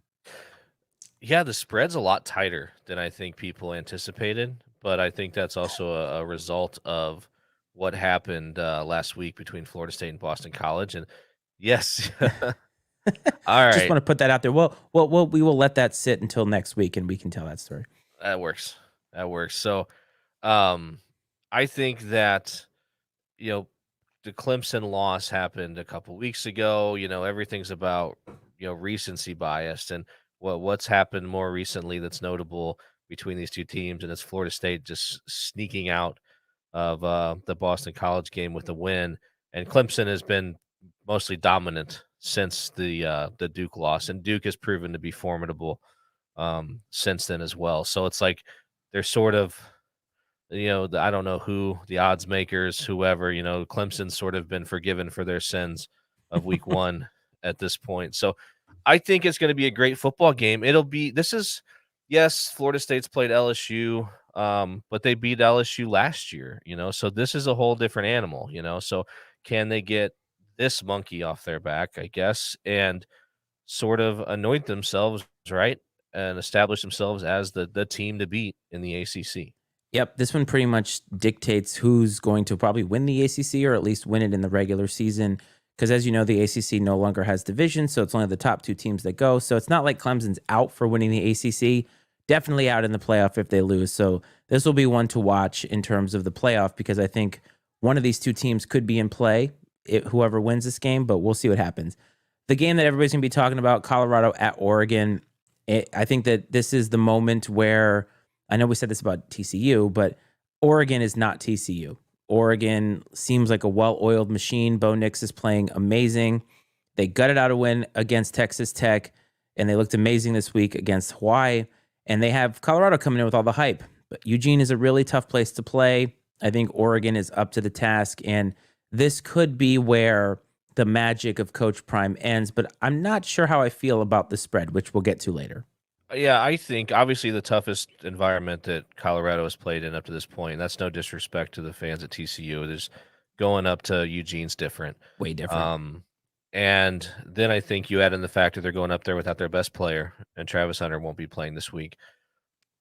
Yeah, the spread's a lot tighter than I think people anticipated, but I think that's also a result of what happened last week between Florida State and Boston College. And yes, all Just right, want to put that out there. We will let that sit until next week, and we can tell that story. that works. That works. So, um, I think that you know the Clemson loss happened a couple weeks ago. Everything's about recency bias and what's happened more recently that's notable between these two teams, and it's Florida State just sneaking out of the Boston College game with a win, and Clemson has been mostly dominant since the Duke loss, and Duke has proven to be formidable since then as well. So it's like they're sort of I don't know who the odds makers, whoever, Clemson's sort of been forgiven for their sins of week 1 at this point. So I think it's going to be a great football game. Yes, Florida State's played LSU, but they beat LSU last year, so this is a whole different animal, so can they get this monkey off their back, I guess, and sort of anoint themselves, right? And establish themselves as the team to beat in the ACC. Yep, this one pretty much dictates who's going to probably win the ACC or at least win it in the regular season. Because as you know, the ACC no longer has division, so it's only the top 2 teams that go. So it's not like Clemson's out for winning the ACC. Definitely out in the playoff if they lose. So this will be one to watch in terms of the playoff because I think one of these 2 teams could be in play, whoever wins this game, but we'll see what happens. The game that everybody's going to be talking about, Colorado at Oregon, I think that this is the moment where I know we said this about TCU, but Oregon is not TCU. Oregon seems like a well-oiled machine. Bo Nix is playing amazing. They gutted out a win against Texas Tech, and they looked amazing this week against Hawaii. And they have Colorado coming in with all the hype. But Eugene is a really tough place to play. I think Oregon is up to the task, and this could be where the magic of Coach Prime ends. But I'm not sure how I feel about the spread, which we'll get to later. Yeah, I think obviously the toughest environment that Colorado has played in up to this point. That's no disrespect to the fans at TCU. There's going up to Eugene's different. Way different. And then I think you add in the fact that they're going up there without their best player, and Travis Hunter won't be playing this week.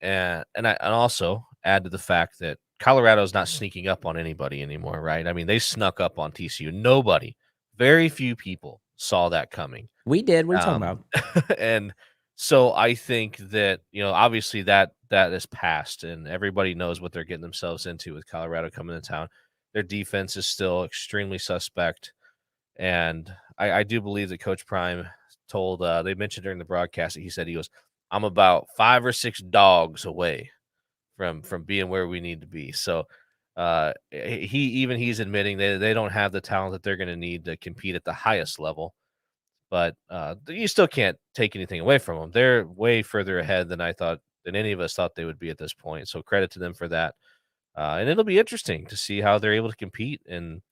And also add to the fact that Colorado's not sneaking up on anybody anymore, right? I mean, they snuck up on TCU. Nobody, very few people saw that coming. We did. What are you talking about? And so I think that, obviously that is past, and everybody knows what they're getting themselves into with Colorado coming to town. Their defense is still extremely suspect. And I do believe that Coach Prime told, they mentioned during the broadcast that he goes, I'm about 5 or 6 dogs away from being where we need to be. So he's admitting they don't have the talent that they're going to need to compete at the highest level. But you still can't take anything away from them. They're way further ahead than any of us thought they would be at this point. So credit to them for that. And it'll be interesting to see how they're able to compete in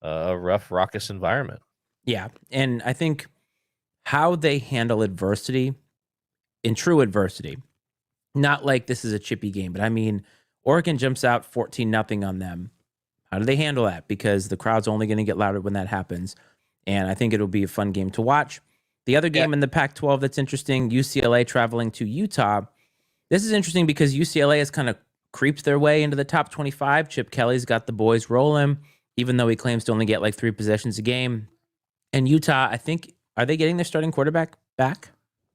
a rough, raucous environment. Yeah. And I think how they handle adversity, in true adversity. Not like this is a chippy game, but I mean, Oregon jumps out 14-0 on them. How do they handle that? Because the crowd's only going to get louder when that happens. And I think it'll be a fun game to watch. The other game in the Pac-12 that's interesting, UCLA traveling to Utah. This is interesting because UCLA has kind of creeped their way into the top 25. Chip Kelly's got the boys rolling, even though he claims to only get like 3 possessions a game. And Utah, I think, are they getting their starting quarterback back?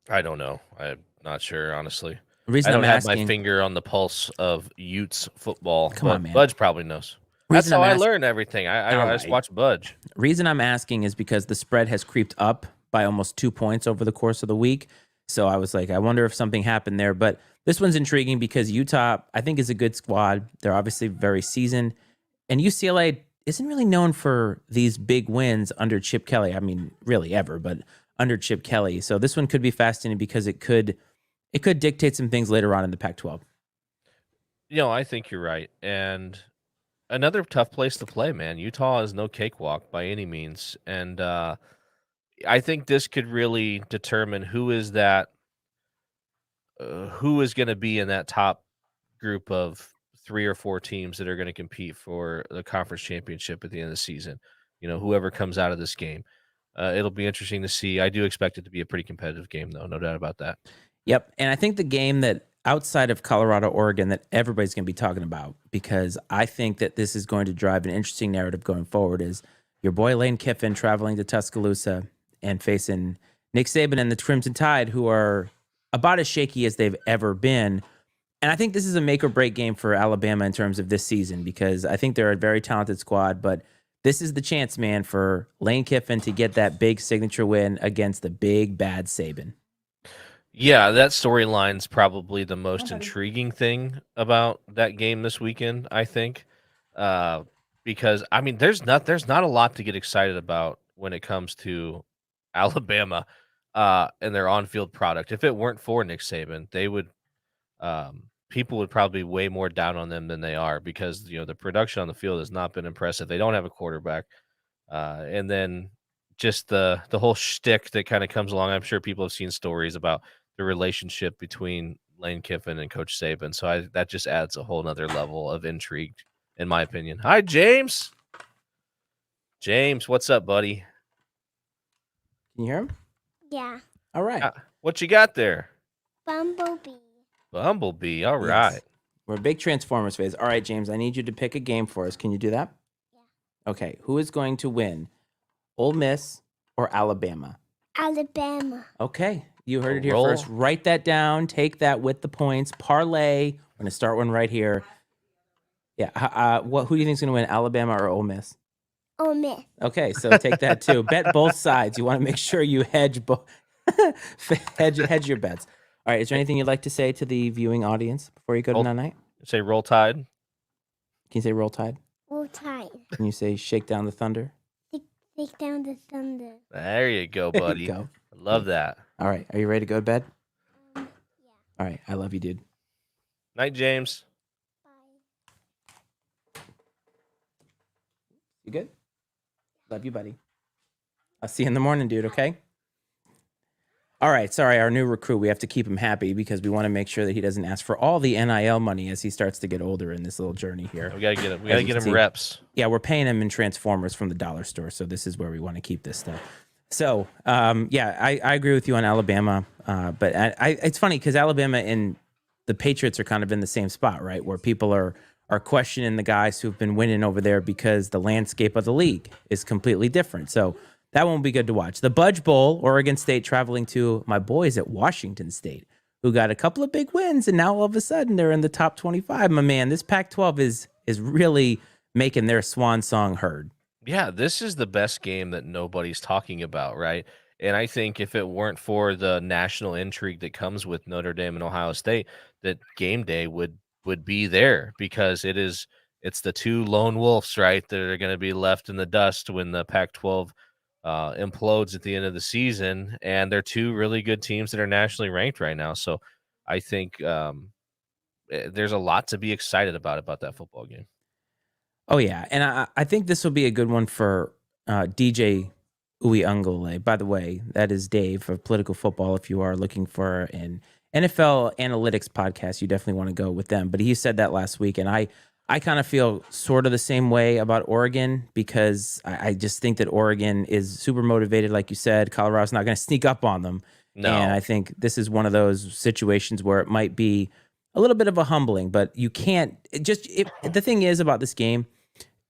I don't know. I'm not sure, honestly. The reason I don't I'm have my asking, finger on the pulse of Utes football, come on, but man. Budge probably knows. That's Reason how I'm I ask- learn everything. I All just right. watch Budge. Reason I'm asking is because the spread has creeped up by almost 2 points over the course of the week. So I was like, I wonder if something happened there. But this one's intriguing because Utah, I think, is a good squad. They're obviously very seasoned. And UCLA isn't really known for these big wins under Chip Kelly. I mean, really ever, but under Chip Kelly. So this one could be fascinating because it could dictate some things later on in the Pac-12. I think you're right. And another tough place to play, man. Utah is no cakewalk by any means. And I think this could really determine who is going to be in that top group of 3 or 4 teams that are going to compete for the conference championship at the end of the season. Whoever comes out of this game. It'll be interesting to see. I do expect it to be a pretty competitive game, though. No doubt about that. Yep. And I think the game that outside of Colorado, Oregon, that everybody's going to be talking about, because I think that this is going to drive an interesting narrative going forward, is your boy Lane Kiffin traveling to Tuscaloosa and facing Nick Saban and the Crimson Tide, who are about as shaky as they've ever been. And I think this is a make or break game for Alabama in terms of this season, because I think they're a very talented squad, but this is the chance, man, for Lane Kiffin to get that big signature win against the big bad Saban. Yeah, that storyline's probably the most intriguing thing about that game this weekend, I think. Because I mean, there's not a lot to get excited about when it comes to Alabama and their on-field product. If it weren't for Nick Saban, they would people would probably be way more down on them than they are, because the production on the field has not been impressive. They don't have a quarterback. And then just the whole shtick that kind of comes along. I'm sure people have seen stories about the relationship between Lane Kiffin and Coach Saban. So that just adds a whole nother level of intrigue, in my opinion. Hi, James. James, what's up, buddy? Can you hear him? Yeah. All right. What you got there? Bumblebee. Bumblebee. All Yes. right. We're a big Transformers phase. All right, James, I need you to pick a game for us. Can you do that? Yeah. Okay. Who is going to win, Ole Miss or Alabama? Alabama. Okay. You heard it here Roll. first. Write that down. Take that with the points. Parlay. We're going to start one right here. Yeah. Who do you think is going to win, Alabama or Ole Miss? Ole Miss. Okay, so take that too. Bet both sides. You want to make sure you hedge hedge your bets. All right. Is there anything you'd like to say to the viewing audience before you go to night? Say roll Tide. Can you say roll Tide? Roll Tide. Can you say shake down the thunder? Take down the thunder. There you go, There you buddy. go. I love that. All right. Are you ready to go to bed? Yeah. All right. I love you, dude. Night, James. Bye. You good? Love you, buddy. I'll see you in the morning, dude, okay? All right. Sorry, our new recruit. We have to keep him happy because we want to make sure that he doesn't ask for all the NIL money as he starts to get older in this little journey here. We gotta get him. We As gotta you get can him see. reps. Yeah, we're paying him in Transformers from the dollar store, so this is where we want to keep this stuff. So, I agree with you on Alabama, but it's funny because Alabama and the Patriots are kind of in the same spot, right? Where people are questioning the guys who've been winning over there because the landscape of the league is completely different. So that won't be good to watch. The Budge Bowl, Oregon State traveling to my boys at Washington State, who got a couple of big wins, and now all of a sudden they're in the top 25. My man, this Pac-12 is really making their swan song heard. Yeah, this is the best game that nobody's talking about, right? And I think if it weren't for the national intrigue that comes with Notre Dame and Ohio State, that game day would be there, because it's the two lone wolves, right, that are going to be left in the dust when the Pac-12 implodes at the end of the season, and they're two really good teams that are nationally ranked right now. So I think there's a lot to be excited about that football game. Oh, yeah. And I think this will be a good one for DJ Uyunglele. By the way, that is Dave of Political Football. If you are looking for an NFL analytics podcast, you definitely want to go with them. But he said that last week, and I kind of feel sort of the same way about Oregon because I just think that Oregon is super motivated, like you said. Colorado's not going to sneak up on them, and No. I think this is one of those situations where it might be a little bit of a humbling. But you can't the thing is about this game,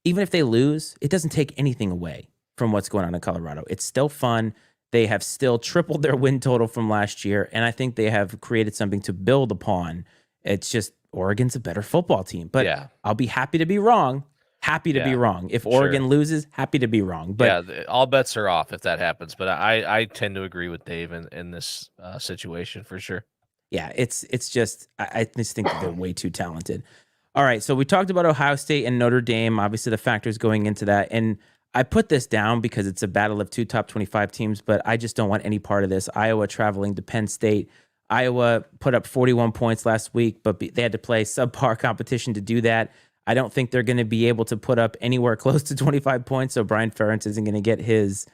even if they lose, it doesn't take anything away from what's going on in Colorado. It's still fun. They have still tripled their win total from last year, and I think they have created something to build upon. It's just Oregon's a better football team, but Yeah. I'll be happy to be wrong. Happy to be Yeah, wrong. If sure. Oregon loses, happy to be wrong. But all bets are off if that happens. But I tend to agree with Dave in this situation for sure. yeah, it's just I just think that they're way too talented. All right, so we talked about Ohio State and Notre Dame. Obviously, the factors going into that, and I put this down because it's a battle of two top 25 teams, but I just don't want any part of this. Iowa traveling to Penn State. Iowa put up 41 points last week, but they had to play subpar competition to do that. I don't think they're going to be able to put up anywhere close to 25 points, so Brian Ferentz isn't going to get his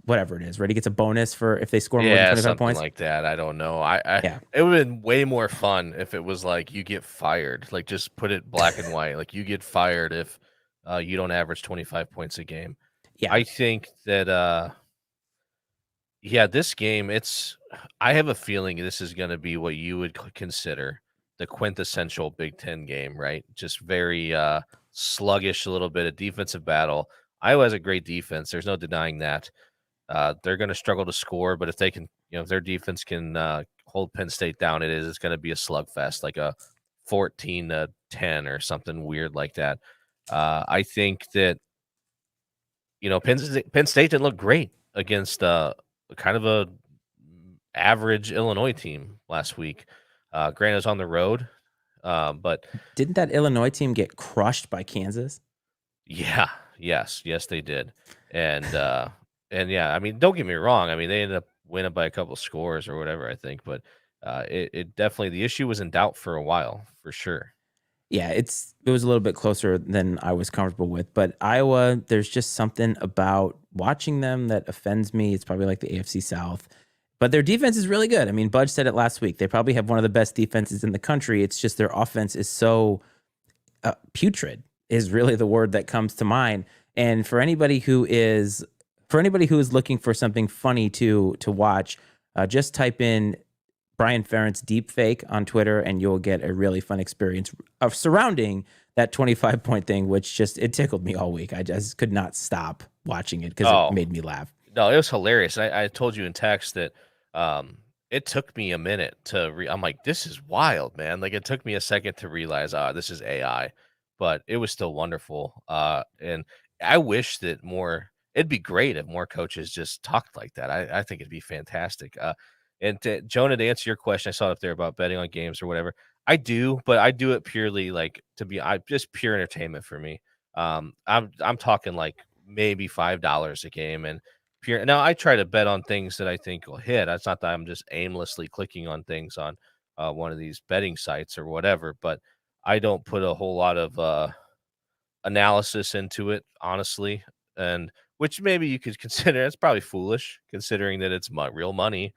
whatever it is, right? He gets a bonus for if they score more than 25 something points. like that. I don't know. Yeah. It would have been way more fun if it was like you get fired. Like just put it black and white. Like you get fired if you don't average 25 points a game. Yeah. I think that this game, I have a feeling this is going to be what you would consider the quintessential Big Ten game, right? Just very sluggish, a little bit of defensive battle. Iowa has a great defense. There's no denying that. They're going to struggle to score, but if they can, if their defense can hold Penn State down, it's going to be a slugfest, like a 14-10 or something weird like that. I think that, Penn State didn't look great against kind of a average Illinois team last week. Granted, it was on the road, but didn't that Illinois team get crushed by Kansas? Yeah, yes, they did, and yeah, I mean, don't get me wrong. I mean, they ended up winning by a couple scores or whatever, I think, but it definitely, the issue was in doubt for a while, for sure. Yeah, it was a little bit closer than I was comfortable with, but Iowa, there's just something about watching them that offends me. It's probably like the AFC South, but their defense is really good. I mean, Budge said it last week. They probably have one of the best defenses in the country. It's just their offense is so putrid is really the word that comes to mind. And for anybody who is looking for something funny to watch, just type in Brian Ferentz deep fake on Twitter, and you'll get a really fun experience of surrounding that 25-point thing, which it tickled me all week. I just could not stop watching it because it made me laugh. No, it was hilarious. I told you in text that it took me a minute to I'm like, this is wild, man. Like it took me a second to realize, this is AI, but it was still wonderful. And I wish that it'd be great if more coaches just talked like that. I think it'd be fantastic. And Jonah, to answer your question, I saw it up there about betting on games or whatever. I do, but I do it purely like just pure entertainment for me. I'm talking like maybe $5 a game, and pure. Now I try to bet on things that I think will hit. It's not that I'm just aimlessly clicking on things on one of these betting sites or whatever, but I don't put a whole lot of analysis into it, honestly, and which maybe you could consider. It's probably foolish considering that it's real money.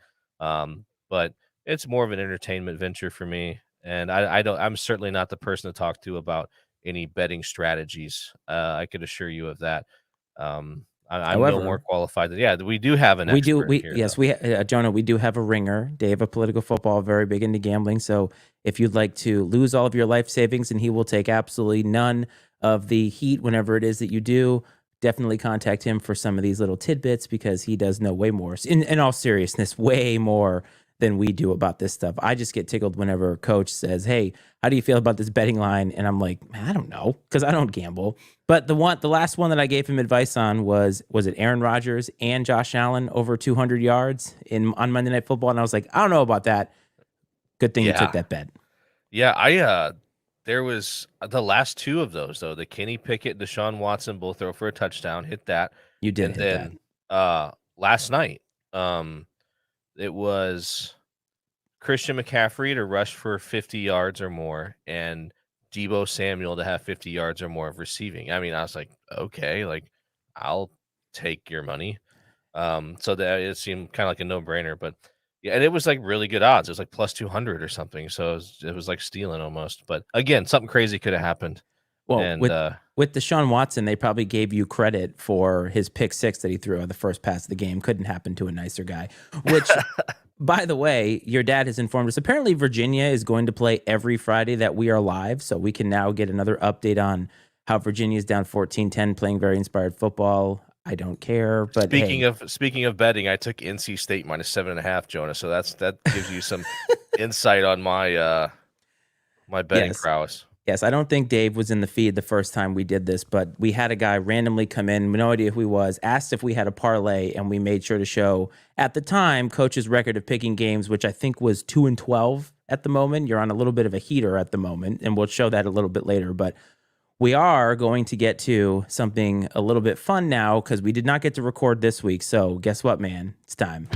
But it's more of an entertainment venture for me, and I'm certainly not the person to talk to about any betting strategies. I could assure you of that. I'm no more qualified than, we do have an expert here. Yes, Jonah, we do have a ringer, Dave of Political Football, very big into gambling. So if you'd like to lose all of your life savings and he will take absolutely none of the heat whenever it is that you do, definitely contact him for some of these little tidbits because he does know way more. In all seriousness, way more than we do about this stuff. I just get tickled whenever a coach says, "Hey, how do you feel about this betting line?" And I'm like, I don't know, because I don't gamble. But the last one that I gave him advice on was it Aaron Rodgers and Josh Allen over 200 yards on Monday Night Football? And I was like, I don't know about that. Good thing you took that bet. Yeah, there was the last two of those though. The Kenny Pickett, Deshaun Watson both throw for a touchdown. Hit that. You did hit that. Last night, it was Christian McCaffrey to rush for 50 yards or more, and Deebo Samuel to have 50 yards or more of receiving. I mean, I was like, okay, like I'll take your money. So that it seemed kind of like a no-brainer, but yeah, and it was like really good odds. It was like plus 200 or something. So it was like stealing almost. But again, something crazy could have happened. Well, And with Deshaun Watson, they probably gave you credit for his pick six that he threw on the first pass of the game. Couldn't happen to a nicer guy. Which, by the way, your dad has informed us. Apparently, Virginia is going to play every Friday that we are live, so we can now get another update on how Virginia is down 14-10, playing very inspired football. I don't care, but speaking of betting, I took NC State minus 7.5, Jonah. So that gives you some insight on my my betting prowess. Yes, I don't think Dave was in the feed the first time we did this, but we had a guy randomly come in, no idea who he was, asked if we had a parlay, and we made sure to show, at the time, Coach's record of picking games, which I think was 2-12 at the moment. You're on a little bit of a heater at the moment, and we'll show that a little bit later, but we are going to get to something a little bit fun now because we did not get to record this week, so guess what, man? It's time.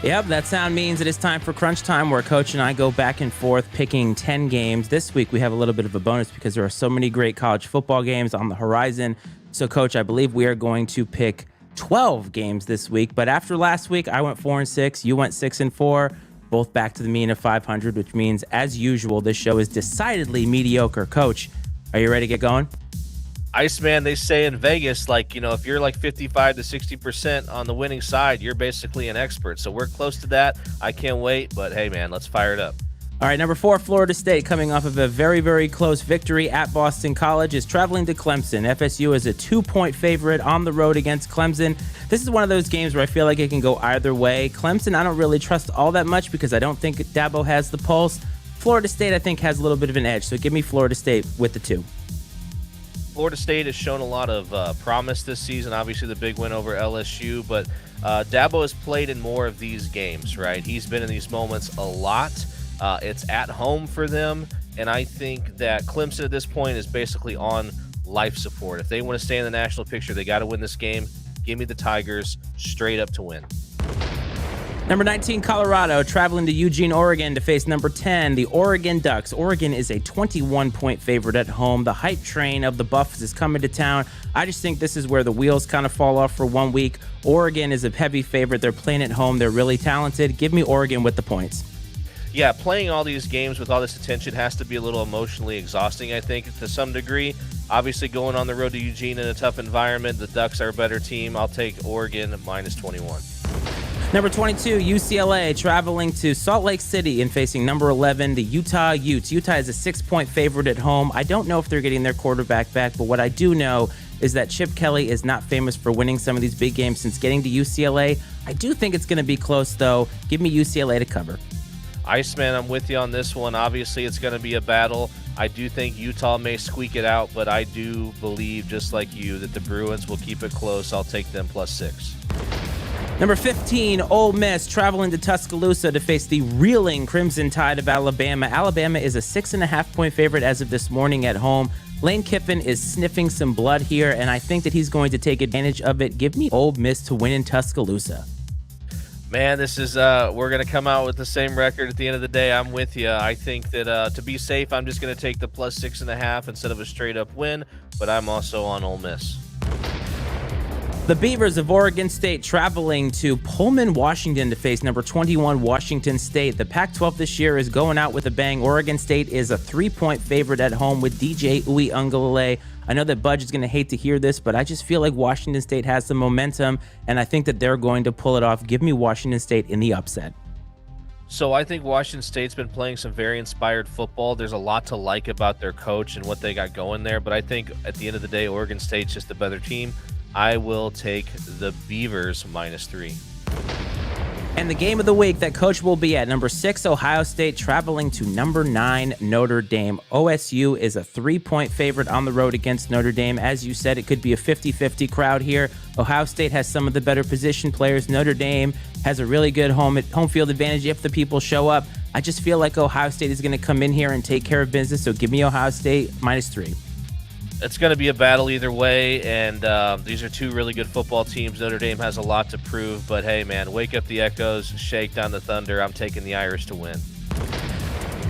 Yep, that sound means it is time for Crunch Time, where Coach and I go back and forth picking 10 games. This week we have a little bit of a bonus because there are so many great college football games on the horizon. So, Coach, I believe we are going to pick 12 games this week. But after last week, I went 4-6, you went 6-4, both back to the mean of 500, which means, as usual, this show is decidedly mediocre. Coach, are you ready to get going? Iceman, they say in Vegas, like, if you're like 55 to 60% on the winning side, you're basically an expert. So we're close to that. I can't wait. But hey, man, let's fire it up. All right, number 4, Florida State, coming off of a very, very close victory at Boston College, is traveling to Clemson. FSU is a 2-point favorite on the road against Clemson. This is one of those games where I feel like it can go either way. Clemson, I don't really trust all that much because I don't think Dabo has the pulse. Florida State, I think, has a little bit of an edge. So give me Florida State with the 2. Florida State has shown a lot of promise this season. Obviously, the big win over LSU, but Dabo has played in more of these games, right? He's been in these moments a lot. It's at home for them, and I think that Clemson at this point is basically on life support. If they want to stay in the national picture, they got to win this game. Give me the Tigers straight up to win. Number 19, Colorado, traveling to Eugene, Oregon to face number 10, the Oregon Ducks. Oregon is a 21-point favorite at home. The hype train of the Buffs is coming to town. I just think this is where the wheels kind of fall off for 1 week. Oregon is a heavy favorite. They're playing at home. They're really talented. Give me Oregon with the points. Yeah, playing all these games with all this attention has to be a little emotionally exhausting, I think, to some degree. Obviously, going on the road to Eugene in a tough environment, the Ducks are a better team. I'll take Oregon minus 21. Number 22, UCLA, traveling to Salt Lake City and facing number 11, the Utah Utes. Utah is a 6-point favorite at home. I don't know if they're getting their quarterback back, but what I do know is that Chip Kelly is not famous for winning some of these big games since getting to UCLA. I do think it's going to be close, though. Give me UCLA to cover. Iceman, I'm with you on this one. Obviously, it's going to be a battle. I do think Utah may squeak it out, but I do believe, just like you, that the Bruins will keep it close. I'll take them plus 6. Number 15, Ole Miss, traveling to Tuscaloosa to face the reeling Crimson Tide of Alabama. Alabama is a 6.5-point favorite as of this morning at home. Lane Kiffin is sniffing some blood here, and I think that he's going to take advantage of it. Give me Ole Miss to win in Tuscaloosa. Man, this is we're going to come out with the same record at the end of the day. I'm with you. I think that to be safe, I'm just going to take the plus 6.5 instead of a straight-up win, but I'm also on Ole Miss. The Beavers of Oregon State traveling to Pullman, Washington to face number 21 Washington State. The Pac-12 this year is going out with a bang. Oregon State is a 3-point favorite at home with DJ Uiagalelei. I know that Budge is going to hate to hear this, but I just feel like Washington State has some momentum, and I think that they're going to pull it off. Give me Washington State in the upset. So I think Washington State's been playing some very inspired football. There's a lot to like about their coach and what they got going there, but I think at the end of the day, Oregon State's just a better team. I will take the Beavers minus 3. And the game of the week that Coach will be at, number 6, Ohio State, traveling to number 9, Notre Dame. OSU is a 3-point favorite on the road against Notre Dame. As you said, it could be a 50-50 crowd here. Ohio State has some of the better position players. Notre Dame has a really good home field advantage if the people show up. I just feel like Ohio State is going to come in here and take care of business. So give me Ohio State -3. It's going to be a battle either way, and these are two really good football teams. Notre Dame has a lot to prove, but hey, man, wake up the echoes, shake down the thunder. I'm taking the Irish to win.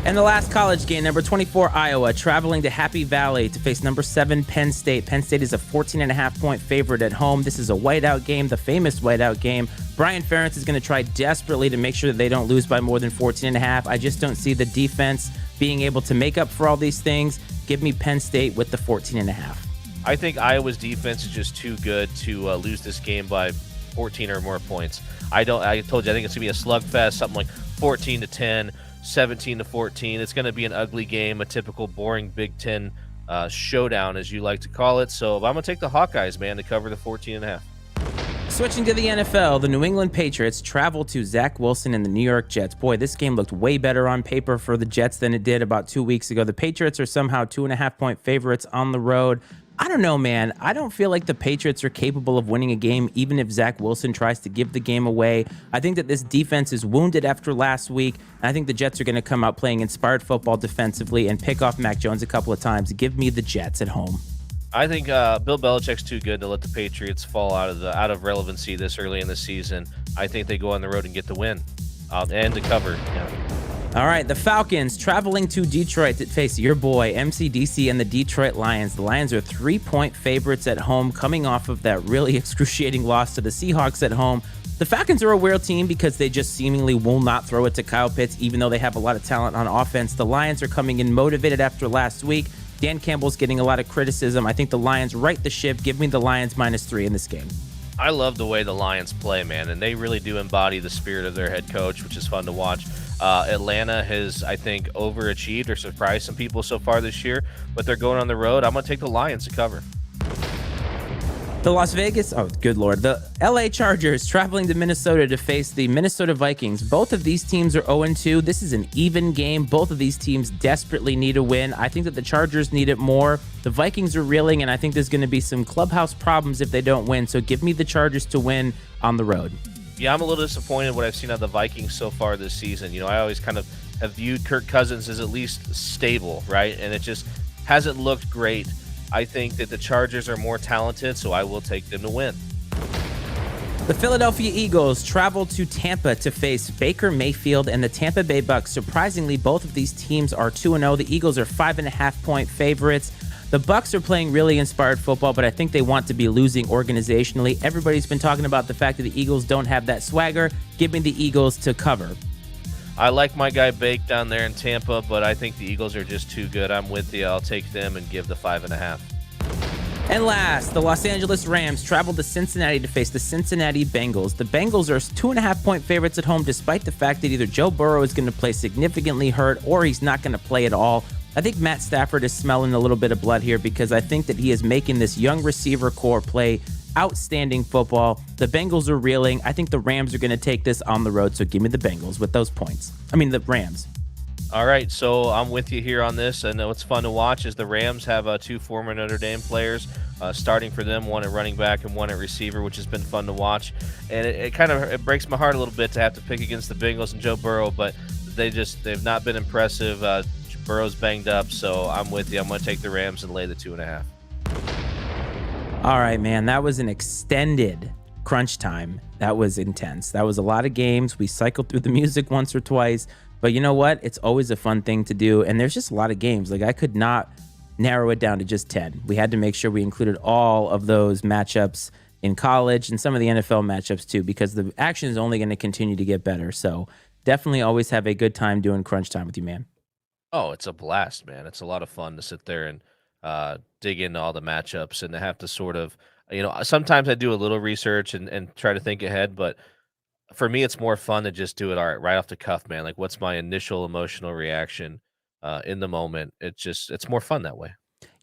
And the last college game, number 24, Iowa, traveling to Happy Valley to face number 7, Penn State. Penn State is a 14.5-point favorite at home. This is a whiteout game, the famous whiteout game. Brian Ferentz is going to try desperately to make sure that they don't lose by more than 14.5. I just don't see the defense being able to make up for all these things. Give me Penn State with the 14.5. I think Iowa's defense is just too good to lose this game by 14 or more points. I told you, I think it's going to be a slugfest, something like 14-10. 17-14. It's going to be an ugly game, a typical boring Big Ten showdown, as you like to call it. So I'm going to take the Hawkeyes, man, to cover the 14.5. Switching to the NFL, the New England Patriots travel to Zach Wilson and the New York Jets. Boy, this game looked way better on paper for the Jets than it did about 2 weeks ago. The Patriots are somehow 2.5-point favorites on the road. I don't know, man. I don't feel like the Patriots are capable of winning a game, even if Zach Wilson tries to give the game away. I think that this defense is wounded after last week, and I think the Jets are going to come out playing inspired football defensively and pick off Mac Jones a couple of times. Give me the Jets at home. I think Bill Belichick's too good to let the Patriots fall out of relevancy this early in the season. I think they go on the road and get the win and to cover. Yeah. All right, the Falcons traveling to Detroit to face your boy, MCDC, and the Detroit Lions. The Lions are 3-point favorites at home, coming off of that really excruciating loss to the Seahawks at home. The Falcons are a weird team because they just seemingly will not throw it to Kyle Pitts, even though they have a lot of talent on offense. The Lions are coming in motivated after last week. Dan Campbell's getting a lot of criticism. I think the Lions right the ship. Give me the Lions -3 in this game. I love the way the Lions play, man, and they really do embody the spirit of their head coach, which is fun to watch. Atlanta has, I think, overachieved or surprised some people so far this year, but they're going on the road. I'm going to take the Lions to cover. The the LA Chargers traveling to Minnesota to face the Minnesota Vikings. Both of these teams are 0-2. This is an even game. Both of these teams desperately need a win. I think that the Chargers need it more. The Vikings are reeling, and I think there's going to be some clubhouse problems if they don't win. So give me the Chargers to win on the road. Yeah, I'm a little disappointed what I've seen of the Vikings so far this season. You know, I always kind of have viewed Kirk Cousins as at least stable, right? And it just hasn't looked great. I think that the Chargers are more talented, so I will take them to win. The Philadelphia Eagles travel to Tampa to face Baker Mayfield and the Tampa Bay Bucks. Surprisingly, both of these teams are 2-0. The Eagles are 5.5-point favorites. The Bucks are playing really inspired football, but I think they want to be losing organizationally. Everybody's been talking about the fact that the Eagles don't have that swagger. Give me the Eagles to cover. I like my guy Bake down there in Tampa, but I think the Eagles are just too good. I'm with you. I'll take them and give the 5.5. And last, the Los Angeles Rams travel to Cincinnati to face the Cincinnati Bengals. The Bengals are 2.5-point favorites at home, despite the fact that either Joe Burrow is going to play significantly hurt or he's not going to play at all. I think Matt Stafford is smelling a little bit of blood here because I think that he is making this young receiver core play outstanding football. The Bengals are reeling. I think the Rams are going to take this on the road, so give me the Bengals with those points. The Rams. All right, so I'm with you here on this. I know it's fun to watch as the Rams have two former Notre Dame players starting for them, one at running back and one at receiver, which has been fun to watch. And it breaks my heart a little bit to have to pick against the Bengals and Joe Burrow, but they've not been impressive. Burrow's banged up, so I'm with you. I'm going to take the Rams and lay the 2.5. All right, man, that was an extended crunch time. That was intense. That was a lot of games. We cycled through the music once or twice, but you know what? It's always a fun thing to do, and there's just a lot of games. Like, I could not narrow it down to just 10. We had to make sure we included all of those matchups in college and some of the NFL matchups too, because the action is only going to continue to get better. So definitely always have a good time doing crunch time with you, man. Oh, it's a blast, man. It's a lot of fun to sit there and dig into all the matchups and to have to sort of, sometimes I do a little research and try to think ahead, but for me, it's more fun to just do it right off the cuff, man. Like, what's my initial emotional reaction in the moment? It's more fun that way.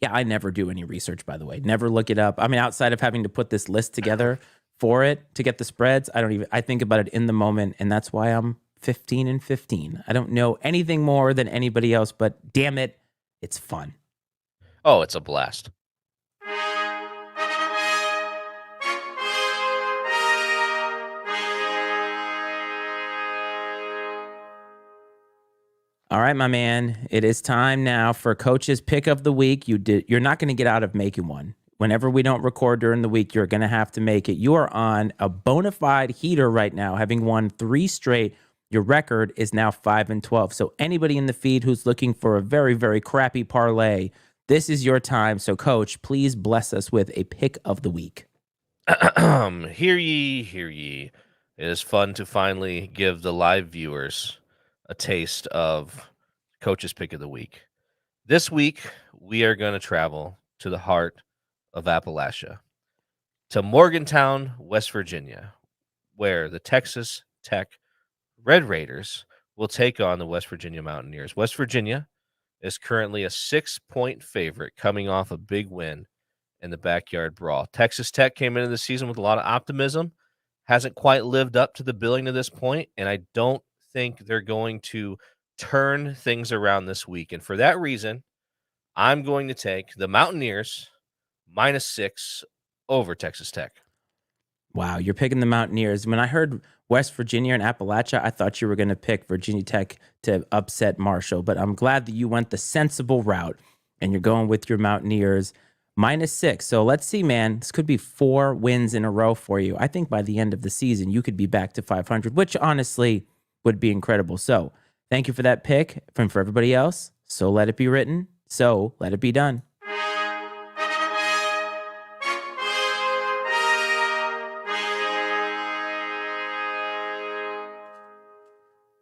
Yeah, I never do any research, by the way. Never look it up. Outside of having to put this list together for it to get the spreads, I think about it in the moment, and that's why I'm 15-15. I don't know anything more than anybody else, but damn it, it's fun. Oh, it's a blast. All right, my man. It is time now for Coach's Pick of the Week. You're not going to get out of making one. Whenever we don't record during the week, you're going to have to make it. You are on a bona fide heater right now, having won 3 straight. Your record is now 5-12. So anybody in the feed who's looking for a very, very crappy parlay, this is your time. So, Coach, please bless us with a Pick of the Week. Hear ye, hear ye. It is fun to finally give the live viewers a taste of Coach's Pick of the Week. This week, we are going to travel to the heart of Appalachia, to Morgantown, West Virginia, where the Texas Tech Red Raiders will take on the West Virginia Mountaineers. West Virginia is currently a 6-point favorite coming off a big win in the backyard brawl. Texas Tech came into the season with a lot of optimism, hasn't quite lived up to the billing to this point, and I don't think they're going to turn things around this week. And for that reason, I'm going to take the Mountaineers -6 over Texas Tech. Wow, you're picking the Mountaineers. When I heard West Virginia and Appalachia, I thought you were going to pick Virginia Tech to upset Marshall, but I'm glad that you went the sensible route and you're going with your Mountaineers -6. So let's see, man. This could be 4 wins in a row for you. I think by the end of the season, you could be back to 500, which honestly would be incredible. So thank you for that pick. And for everybody else, so let it be written, so let it be done.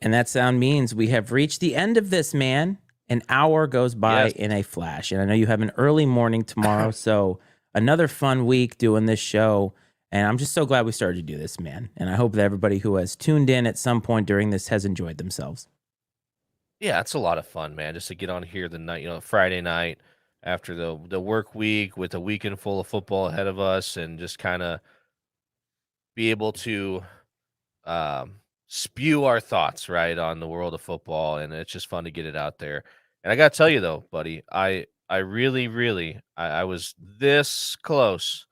And that sound means we have reached the end of this, man. An hour goes by in a flash. And I know you have an early morning tomorrow, so another fun week doing this show. And I'm just so glad we started to do this, man. And I hope that everybody who has tuned in at some point during this has enjoyed themselves. Yeah, it's a lot of fun, man, just to get on here the night, Friday night after the work week with a weekend full of football ahead of us and just kind of be able to spew our thoughts right on the world of football, and it's just fun to get it out there. And I gotta tell you though, buddy, I really I was this close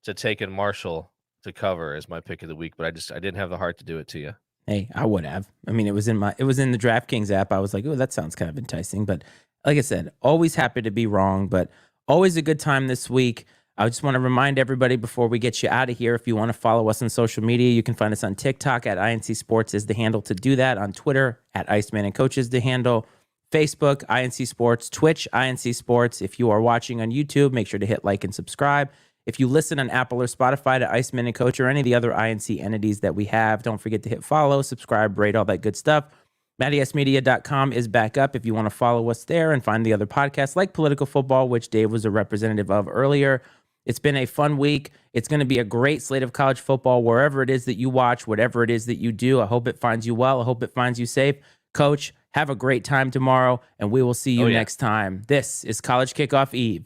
to taking Marshall to cover as my pick of the week, but I didn't have the heart to do it to you. Hey, I would have. I mean, it was in the DraftKings app. I was like, oh, that sounds kind of enticing. But like I said, always happy to be wrong, but always a good time this week. I just want to remind everybody before we get you out of here, if you want to follow us on social media, you can find us on TikTok at INC Sports is the handle to do that. On Twitter at Iceman and Coach is the handle. Facebook, INC Sports. Twitch, INC Sports. If you are watching on YouTube, make sure to hit like and subscribe. If you listen on Apple or Spotify to Iceman and Coach or any of the other INC entities that we have, don't forget to hit follow, subscribe, rate, all that good stuff. MattySmedia.com is back up if you want to follow us there and find the other podcasts like Political Football, which Dave was a representative of earlier. It's been a fun week. It's going to be a great slate of college football wherever it is that you watch, whatever it is that you do. I hope it finds you well. I hope it finds you safe. Coach, have a great time tomorrow, and we will see you next time. This is College Kickoff Eve.